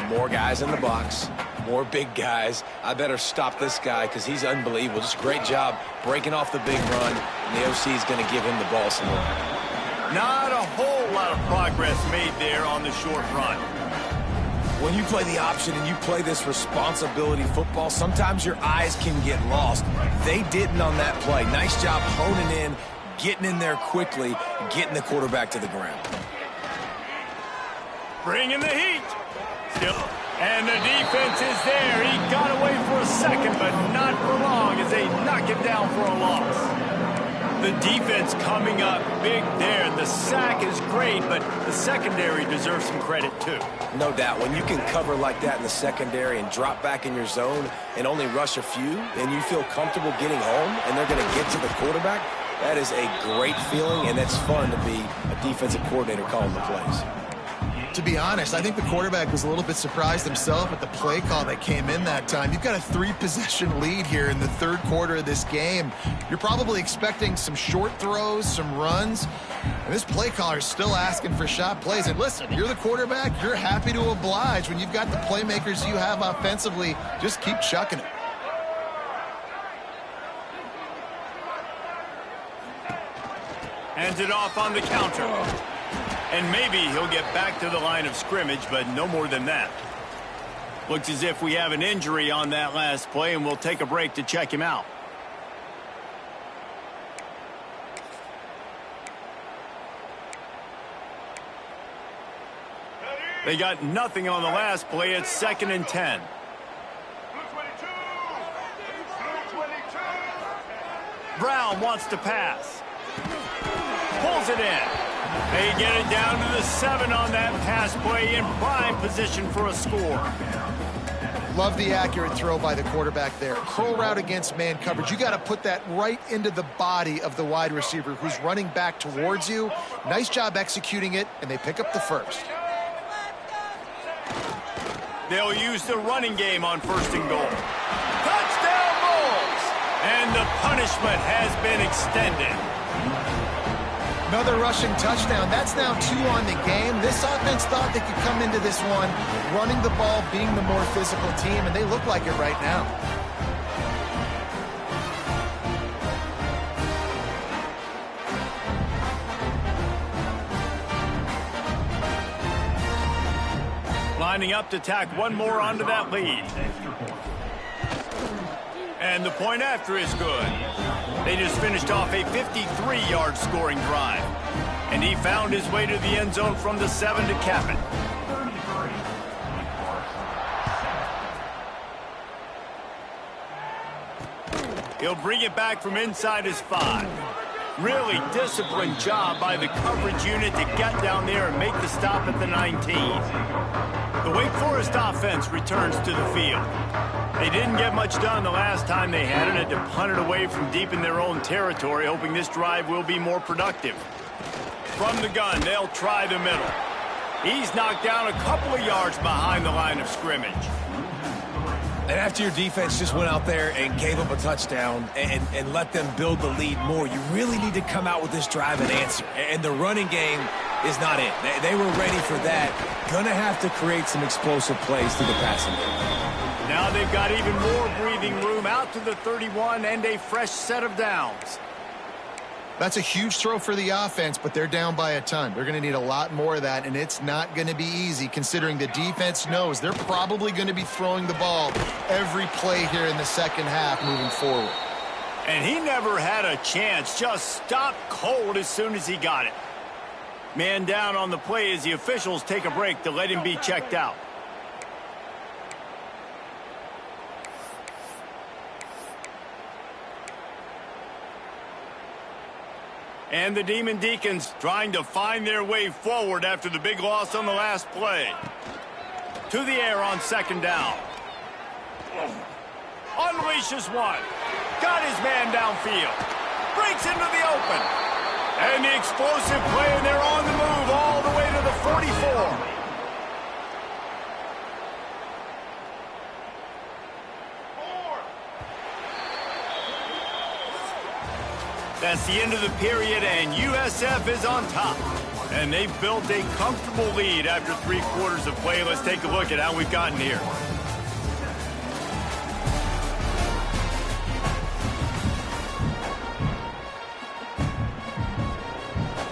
more guys in the box, more big guys. I better stop this guy because he's unbelievable. Just great job breaking off the big run, and the OC is going to give him the ball some more. Not a whole lot of progress made there on the short run. When you play the option and you play this responsibility football, sometimes your eyes can get lost. They didn't on that play. Nice job honing in, getting in there quickly, getting the quarterback to the ground. Bringing the heat. Still. And the defense is there. He got away for a second, but not for long as they knock him down for a loss. The defense coming up big there. The sack is great, but the secondary deserves some credit too. No doubt. When you can cover like that in the secondary and drop back in your zone and only rush a few, and you feel comfortable getting home, and they're going to get to the quarterback, That is a great feeling, and it's fun to be a defensive coordinator calling the plays. To be honest, I think the quarterback was a little bit surprised himself at the play call that came in that time. You've got a 3-possession lead here in the third quarter of this game. You're probably expecting some short throws, some runs, and this play caller is still asking for shot plays. And listen, you're the quarterback. You're happy to oblige. When you've got the playmakers you have offensively, just keep chucking it. Hands it off on the counter. And maybe he'll get back to the line of scrimmage, but no more than that. Looks as if we have an injury on that last play, and we'll take a break to check him out. They got nothing on the last play. It's 2nd and 10. Brown wants to pass. Pulls it in. They get it down to the 7 on that pass play, in prime position for a score. Love the accurate throw by the quarterback there. Curl route against man coverage. You got to put that right into the body of the wide receiver who's running back towards you. Nice job executing it, and they pick up the first. They'll use the running game on 1st and goal. Touchdown Bulls! And the punishment has been extended. Another rushing touchdown. That's now 2 on the game. This offense thought they could come into this one running the ball, being the more physical team, and they look like it right now. Lining up to tack one more onto that lead. And the point after is good. They just finished off a 53-yard scoring drive. And he found his way to the end zone from the 7 to cap it. He'll bring it back from inside his 5. Really disciplined job by the coverage unit to get down there and make the stop at the 19. The Wake Forest offense returns to the field. They didn't get much done the last time they had it. Had to punt it away from deep in their own territory, hoping this drive will be more productive. From the gun, they'll try the middle. He's knocked down a couple of yards behind the line of scrimmage. And after your defense just went out there and gave up a touchdown and let them build the lead more, you really need to come out with this drive and answer. And the running game is not it. They were ready for that. Gonna have to create some explosive plays through the passing game. Now they've got even more breathing room out to the 31 and a fresh set of downs. That's a huge throw for the offense, but they're down by a ton. They're going to need a lot more of that, and it's not going to be easy considering the defense knows they're probably going to be throwing the ball every play here in the second half moving forward. And he never had a chance, just stopped cold as soon as he got it. Man down on the play as the officials take a break to let him be checked out. And the Demon Deacons trying to find their way forward after the big loss on the last play. To the air on 2nd down. Unleashes one. Got his man downfield. Breaks into the open. And the explosive play, and they're on the move all the way to the 44. That's the end of the period, and USF is on top. And they've built a comfortable lead after 3 quarters of play. Let's take a look at how we've gotten here.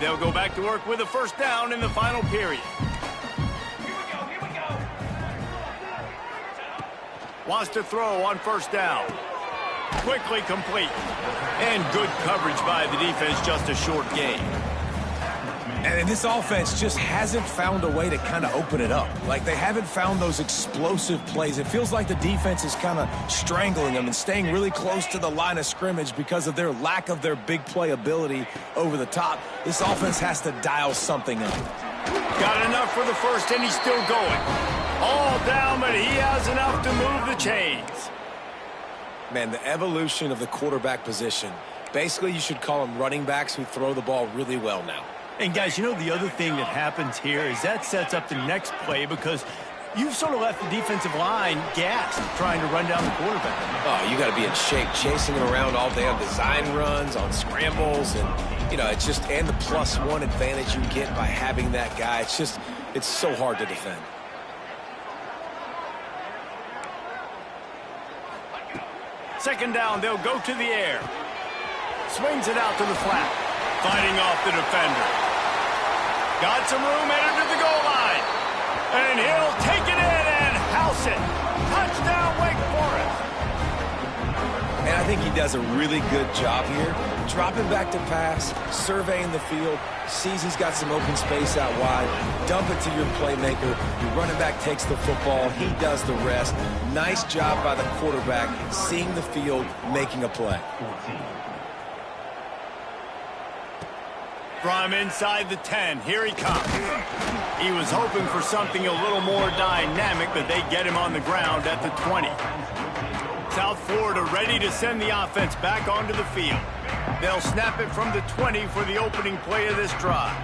They'll go back to work with a first down in the final period. Here we go. Wants to throw on 1st down. Quickly complete. And good coverage by the defense, just a short game. And this offense just hasn't found a way to kind of open it up. Like, they haven't found those explosive plays. It feels like the defense is kind of strangling them and staying really close to the line of scrimmage because of their lack of their big play ability over the top. This offense has to dial something up. Got enough for the first, and he's still going. All down, but he has enough to move the chains. Man, the evolution of the quarterback position Basically, you should call them running backs who throw the ball really well now. And, guys, you know the other thing that happens here is that sets up the next play because you've sort of left the defensive line gassed trying to run down the quarterback. Oh, you got to be in shape, chasing him around all day on design runs, on scrambles, and, you know, it's just, and the +1 advantage you get by having that guy. It's just, it's so hard to defend. Second down, they'll go to the air. Swings it out to the flat. Fighting off the defender. Got some room, headed to the goal line. And he'll take it in and house it. Touchdown, Wake Forest. And I think he does a really good job here. Dropping back to pass, surveying the field, sees he's got some open space out wide, dump it to your playmaker. Your running back takes the football. He does the rest. Nice job by the quarterback, seeing the field, making a play. From inside the 10, here he comes. He was hoping for something a little more dynamic, but they get him on the ground at the 20. South Florida ready to send the offense back onto the field. They'll snap it from the 20 for the opening play of this drive.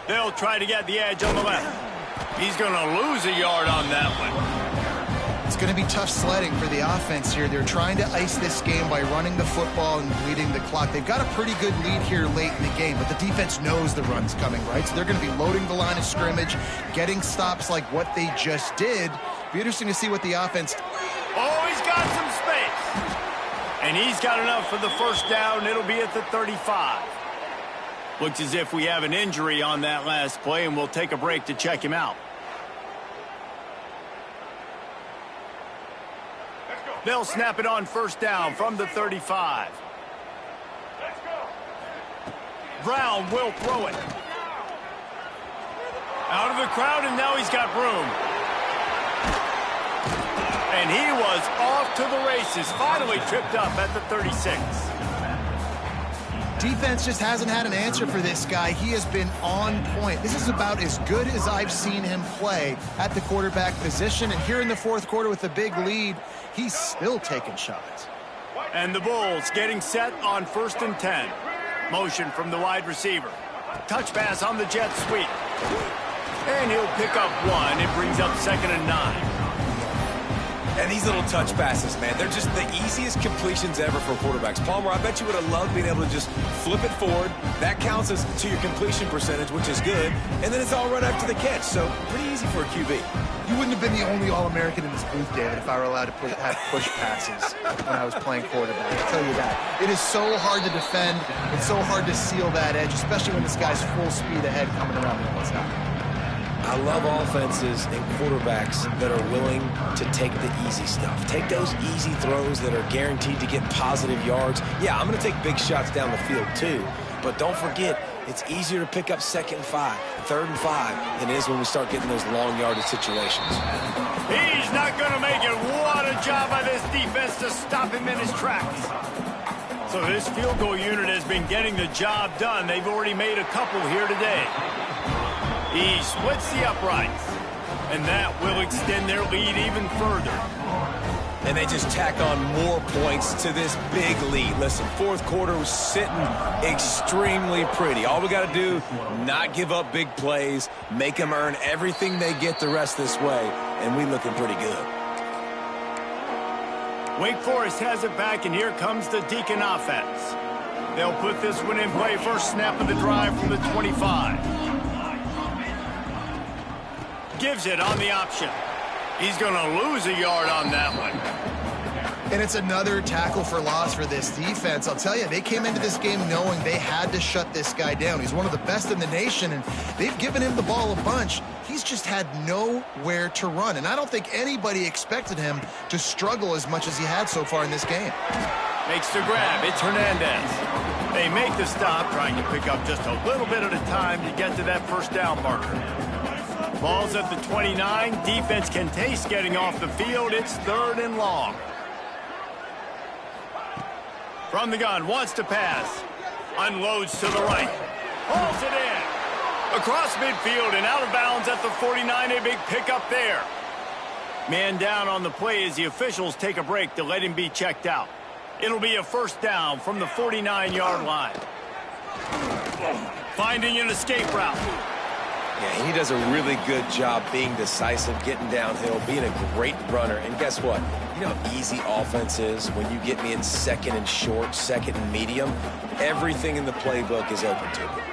They'll try to get the edge on the left. He's going to lose a yard on that one. It's going to be tough sledding for the offense here. They're trying to ice this game by running the football and bleeding the clock. They've got a pretty good lead here late in the game, but the defense knows the run's coming, right? So they're going to be loading the line of scrimmage, getting stops like what they just did. Be interesting to see what the offense... Oh, he's got some space. And he's got enough for the first down. It'll be at the 35. Looks as if we have an injury on that last play, and we'll take a break to check him out. They'll snap it on first down from the 35. Brown will throw it. Out of the crowd, and now he's got room. And he was off to the races, finally tripped up at the 36. Defense just hasn't had an answer for this guy. He has been on point. This is about as good as I've seen him play at the quarterback position. And here in the fourth quarter with a big lead, he's still taking shots. And the Bulls getting set on 1st and 10. Motion from the wide receiver. Touch pass on the jet sweep. And he'll pick up one. It brings up 2nd and 9. And these little touch passes, man, they're just the easiest completions ever for quarterbacks. Palmer, I bet you would have loved being able to just flip it forward. That counts as to your completion percentage, which is good. And then it's all run after the catch, so pretty easy for a QB. You wouldn't have been the only All-American in this booth, David, if I were allowed to have push passes when I was playing quarterback. I'll tell you that. It is so hard to defend. It's so hard to seal that edge, especially when this guy's full speed ahead coming around the outside. I love offenses and quarterbacks that are willing to take the easy stuff. Take those easy throws that are guaranteed to get positive yards. Yeah, I'm going to take big shots down the field too. But don't forget, it's easier to pick up 2nd and 5, 3rd and 5 than it is when we start getting those long yardage situations. He's not going to make it. What a job by this defense to stop him in his tracks. So this field goal unit has been getting the job done. They've already made a couple here today. He splits the uprights, and that will extend their lead even further. And they just tack on more points to this big lead. Listen, fourth quarter was sitting extremely pretty. All we got to do, not give up big plays, make them earn everything they get the rest this way, and we looking pretty good. Wake Forest has it back, and here comes the Deacon offense. They'll put this one in play. First snap of the drive from the 25. Gives it on the option. He's going to lose a yard on that one. And it's another tackle for loss for this defense. I'll tell you, they came into this game knowing they had to shut this guy down. He's one of the best in the nation, and they've given him the ball a bunch. He's just had nowhere to run, and I don't think anybody expected him to struggle as much as he had so far in this game. Makes the grab. It's Hernandez. They make the stop, trying to pick up just a little bit at a time to get to that first down marker. Ball's at the 29. Defense can taste getting off the field. It's 3rd and long. From the gun, wants to pass. Unloads to the right. Hauls it in. Across midfield and out of bounds at the 49. A big pickup there. Man down on the play as the officials take a break to let him be checked out. It'll be a first down from the 49-yard line. Finding an escape route. Yeah, he does a really good job being decisive, getting downhill, being a great runner. And guess what? You know how easy offense is when you get me in second and short, second and medium? Everything in the playbook is open to me.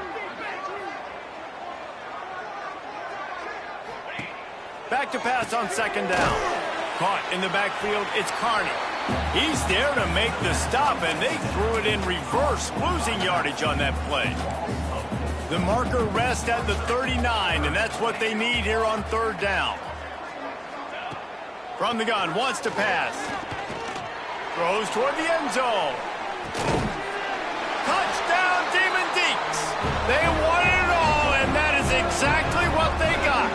Back to pass on second down. Caught in the backfield, it's Carney. He's there to make the stop, and they threw it in reverse, losing yardage on that play. The marker rests at the 39, and that's what they need here on third down. From the gun, wants to pass. Throws toward the end zone. Touchdown, Demon Deeks. They won it all, and that is exactly what they got.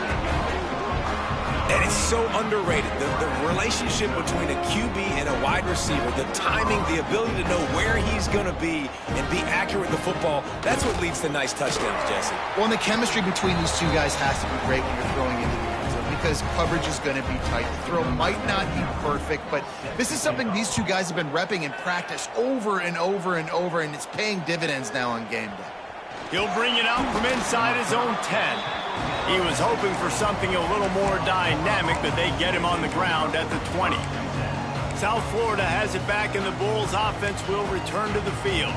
And it's so underrated. The relationship between a QB and a wide receiver, the timing, the ability to know where he's going to be and be accurate with the football, that's what leads to nice touchdowns, Jesse. Well, and the chemistry between these two guys has to be great when you're throwing into the end zone because coverage is going to be tight. The throw might not be perfect, but this is something these two guys have been repping in practice over and over and over, and it's paying dividends now on game day. He'll bring it out from inside his own 10. He was hoping for something a little more dynamic, but they get him on the ground at the 20. South Florida has it back, and the Bulls offense will return to the field.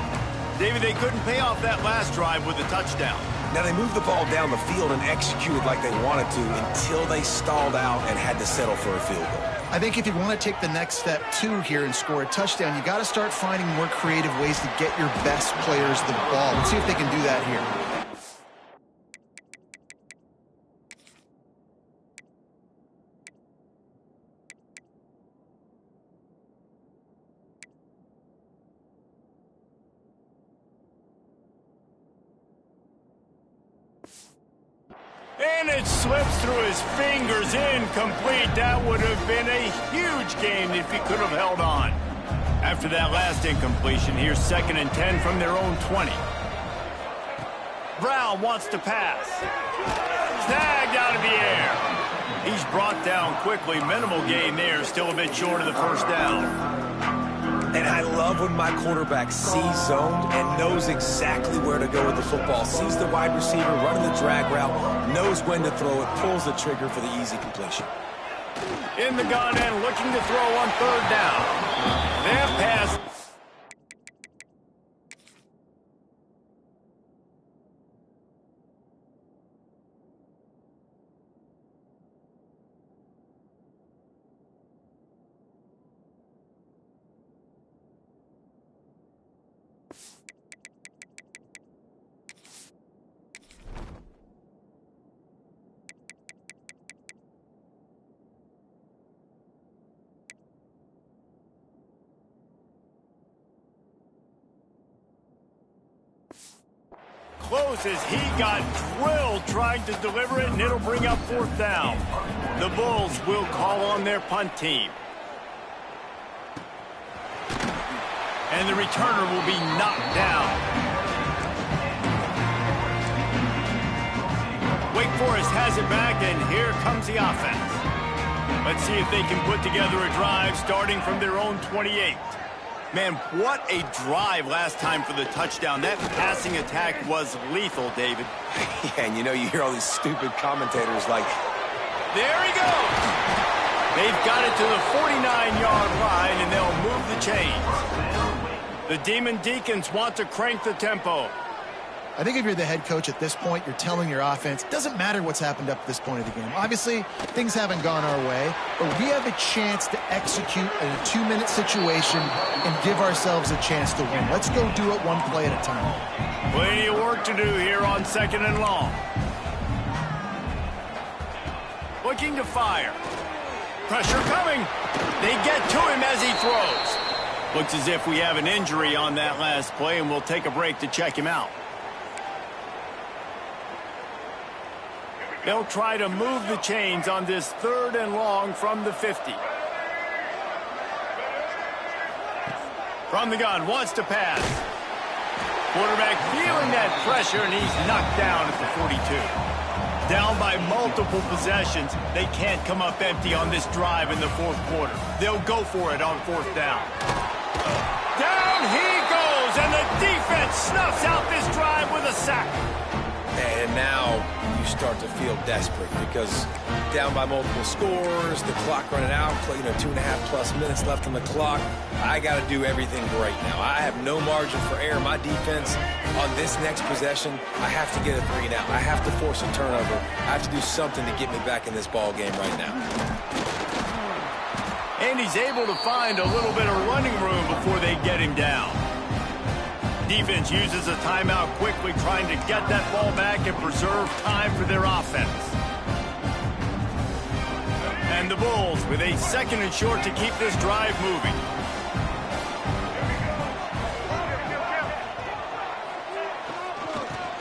David, they couldn't pay off that last drive with a touchdown. Now, they moved the ball down the field and executed like they wanted to until they stalled out and had to settle for a field goal. I think if you want to take the next step, too, here and score a touchdown, you got to start finding more creative ways to get your best players the ball. Let's see if they can do that here. And it slips through his fingers, incomplete. That would have been a huge gain if he could have held on. After that last incompletion, here's 2nd and 10 from their own 20. Brown wants to pass. Snagged out of the air. He's brought down quickly. Minimal gain there, still a bit short of the first down. And I love when my quarterback sees zoned and knows exactly where to go with the football. Sees the wide receiver running the drag route, knows when to throw it, pulls the trigger for the easy completion. In the gun and looking to throw on third down. That pass. Close as he got drilled trying to deliver it, and it'll bring up fourth down. The Bulls will call on their punt team. And the returner will be knocked down. Wake Forest has it back, and here comes the offense. Let's see if they can put together a drive starting from their own 28. Man, what a drive last time for the touchdown. That passing attack was lethal, David. Yeah, and you hear all these stupid commentators like, there he goes. They've got it to the 49-yard line, and they'll move the chains. The Demon Deacons want to crank the tempo. I think if you're the head coach at this point, you're telling your offense, it doesn't matter what's happened up to this point of the game. Obviously, things haven't gone our way, but we have a chance to execute a 2-minute situation and give ourselves a chance to win. Let's go do it one play at a time. Plenty of work to do here on 2nd and long. Looking to fire. Pressure coming. They get to him as he throws. Looks as if we have an injury on that last play, and we'll take a break to check him out. They'll try to move the chains on this 3rd and long from the 50. From the gun, wants to pass. Quarterback feeling that pressure, and he's knocked down at the 42. Down by multiple possessions, they can't come up empty on this drive in the fourth quarter. They'll go for it on fourth down. Down he goes, and the defense snuffs out this drive with a sack. And now you start to feel desperate because down by multiple scores, the clock running out, 2.5+ minutes left on the clock. I got to do everything right now. I have no margin for error. My defense on this next possession, I have to get a 3 now. I have to force a turnover. I have to do something to get me back in this ball game right now. And he's able to find a little bit of running room before they get him down. Defense uses a timeout quickly, trying to get that ball back and preserve time for their offense. And the Bulls with a 2nd and short to keep this drive moving.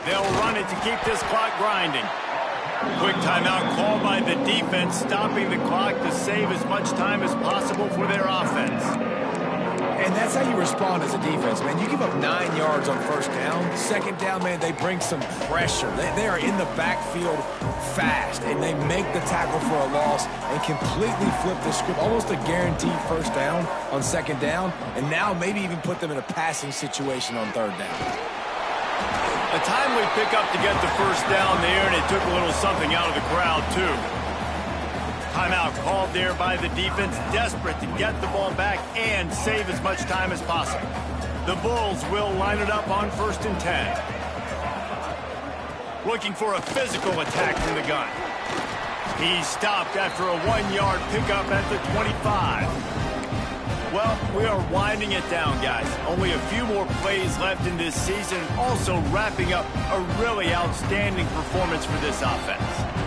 They'll run it to keep this clock grinding. Quick timeout called by the defense, stopping the clock to save as much time as possible for their offense. And that's how you respond as a defense, man. You give up 9 yards on first down. Second down, man, they bring some pressure. They are in the backfield fast, and they make the tackle for a loss and completely flip the script. Almost a guaranteed first down on second down, and now maybe even put them in a passing situation on third down. A timely pickup to get the first down there, and it took a little something out of the crowd, too. Timeout called there by the defense, desperate to get the ball back and save as much time as possible. The Bulls will line it up on 1st and 10. Looking for a physical attack from the gun. He's stopped after a 1-yard pickup at the 25. Well, we are winding it down, guys. Only a few more plays left in this season. Also wrapping up a really outstanding performance for this offense.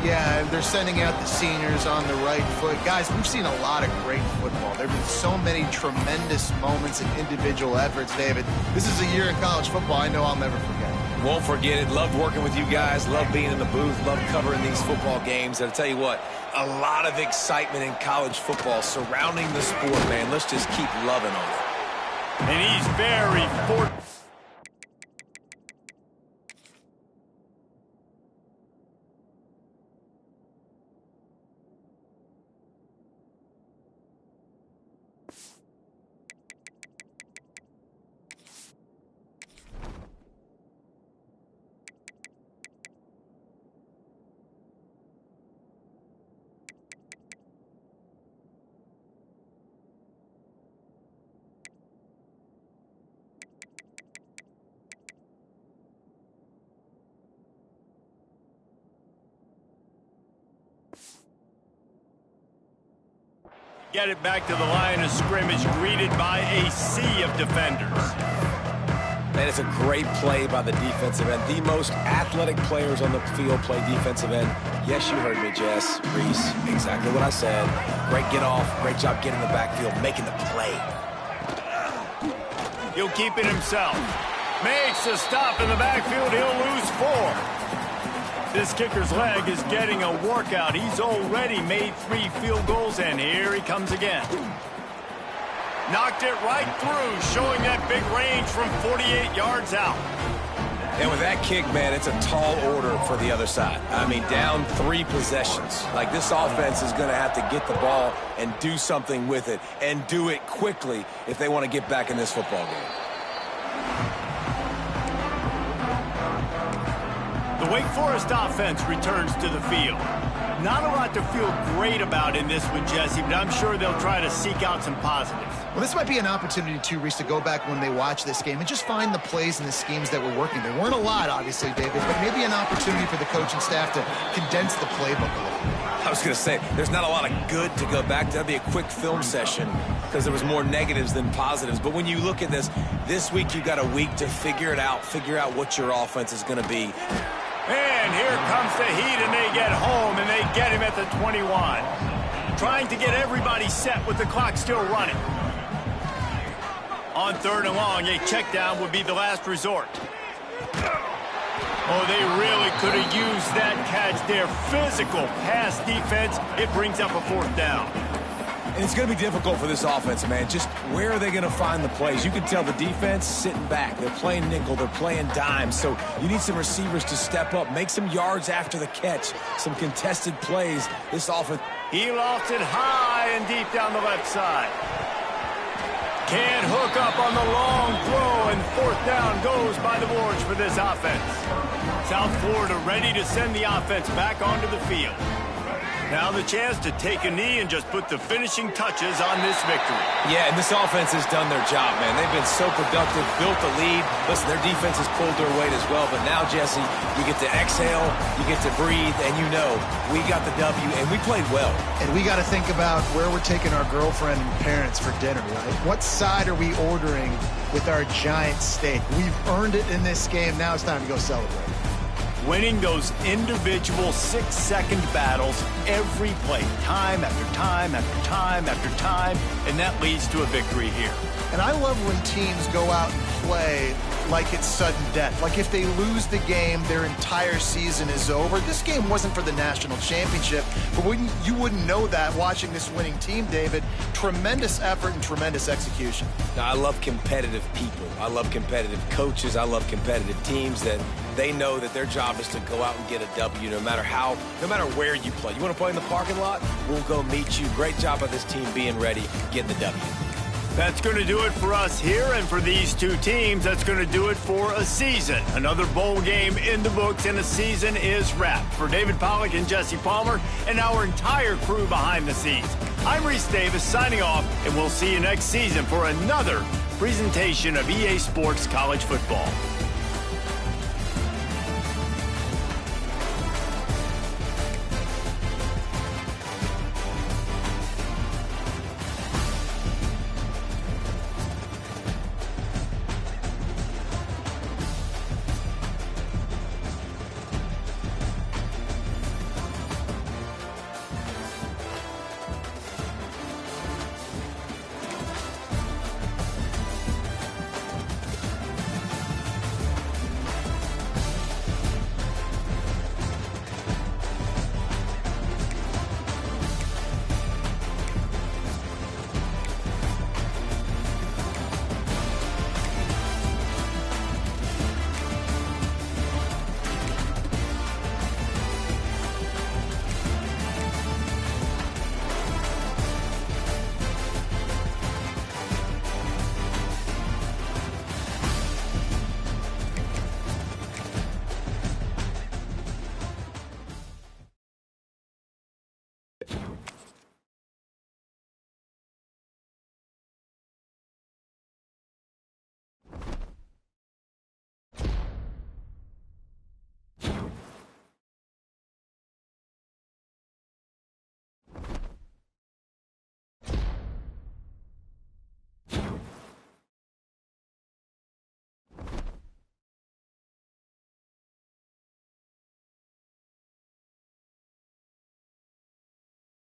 Yeah, they're sending out the seniors on the right foot. Guys, we've seen a lot of great football. There have been so many tremendous moments and individual efforts, David. This is a year in college football I know I'll never forget. Won't forget it. Loved working with you guys. Loved being in the booth. Loved covering these football games. And I'll tell you what, a lot of excitement in college football surrounding the sport, man. Let's just keep loving on it. And he's very fortunate. Get it back to the line of scrimmage, greeted by a sea of defenders. Man, it's a great play by the defensive end. The most athletic players on the field play defensive end. Yes, you heard me, Jess, Reese. Exactly what I said. Great get off. Great job getting the backfield, making the play. He'll keep it himself. Makes a stop in the backfield. He'll lose 4. This kicker's leg is getting a workout. He's already made 3 field goals, and here he comes again. Knocked it right through, showing that big range from 48 yards out. And with that kick, man, it's a tall order for the other side. I mean, down 3 possessions. Like, this offense is going to have to get the ball and do something with it, and do it quickly if they want to get back in this football game. The Wake Forest offense returns to the field. Not a lot to feel great about in this one, Jesse, but I'm sure they'll try to seek out some positives. Well, this might be an opportunity, too, Reese, to go back when they watch this game and just find the plays and the schemes that were working. There weren't a lot, obviously, David, but maybe an opportunity for the coaching staff to condense the playbook a little. I was going to say, there's not a lot of good to go back to. That'd be a quick film session because there was more negatives than positives. But when you look at this week you've got a week to figure out what your offense is going to be. And here comes the heat, and they get home, and they get him at the 21. Trying to get everybody set with the clock still running. On 3rd and long, a check down would be the last resort. Oh, they really could have used that catch there. Physical pass defense. It brings up a 4th down. And it's going to be difficult for this offense, man. Just where are they going to find the plays? You can tell the defense sitting back. They're playing nickel. They're playing dime. So you need some receivers to step up, make some yards after the catch, some contested plays. This offense. He lost it high and deep down the left side. Can't hook up on the long throw, and fourth down goes by the boards for this offense. South Florida ready to send the offense back onto the field. Now the chance to take a knee and just put the finishing touches on this victory. Yeah, and this offense has done their job, man. They've been so productive, built the lead. Listen, their defense has pulled their weight as well. But now, Jesse, you get to exhale, you get to breathe, and you know we got the W, and we played well. And we got to think about where we're taking our girlfriend and parents for dinner, right? What side are we ordering with our giant steak? We've earned it in this game. Now it's time to go celebrate. Winning those individual 6-second battles every play, time after time after time after time, and that leads to a victory here. And I love when teams go out and play like it's sudden death. Like if they lose the game, their entire season is over. This game wasn't for the national championship, but you wouldn't know that watching this winning team, David. Tremendous effort and tremendous execution. Now, I love competitive people. I love competitive coaches. I love competitive teams that they know that their job is to go out and get a W no matter where you play. You want to play in the parking lot? We'll go meet you. Great job by this team being ready, getting the W. That's going to do it for us here, and for these two teams, that's going to do it for a season. Another bowl game in the books, and a season is wrapped. For David Pollack and Jesse Palmer, and our entire crew behind the scenes, I'm Reese Davis signing off, and we'll see you next season for another presentation of EA Sports College Football.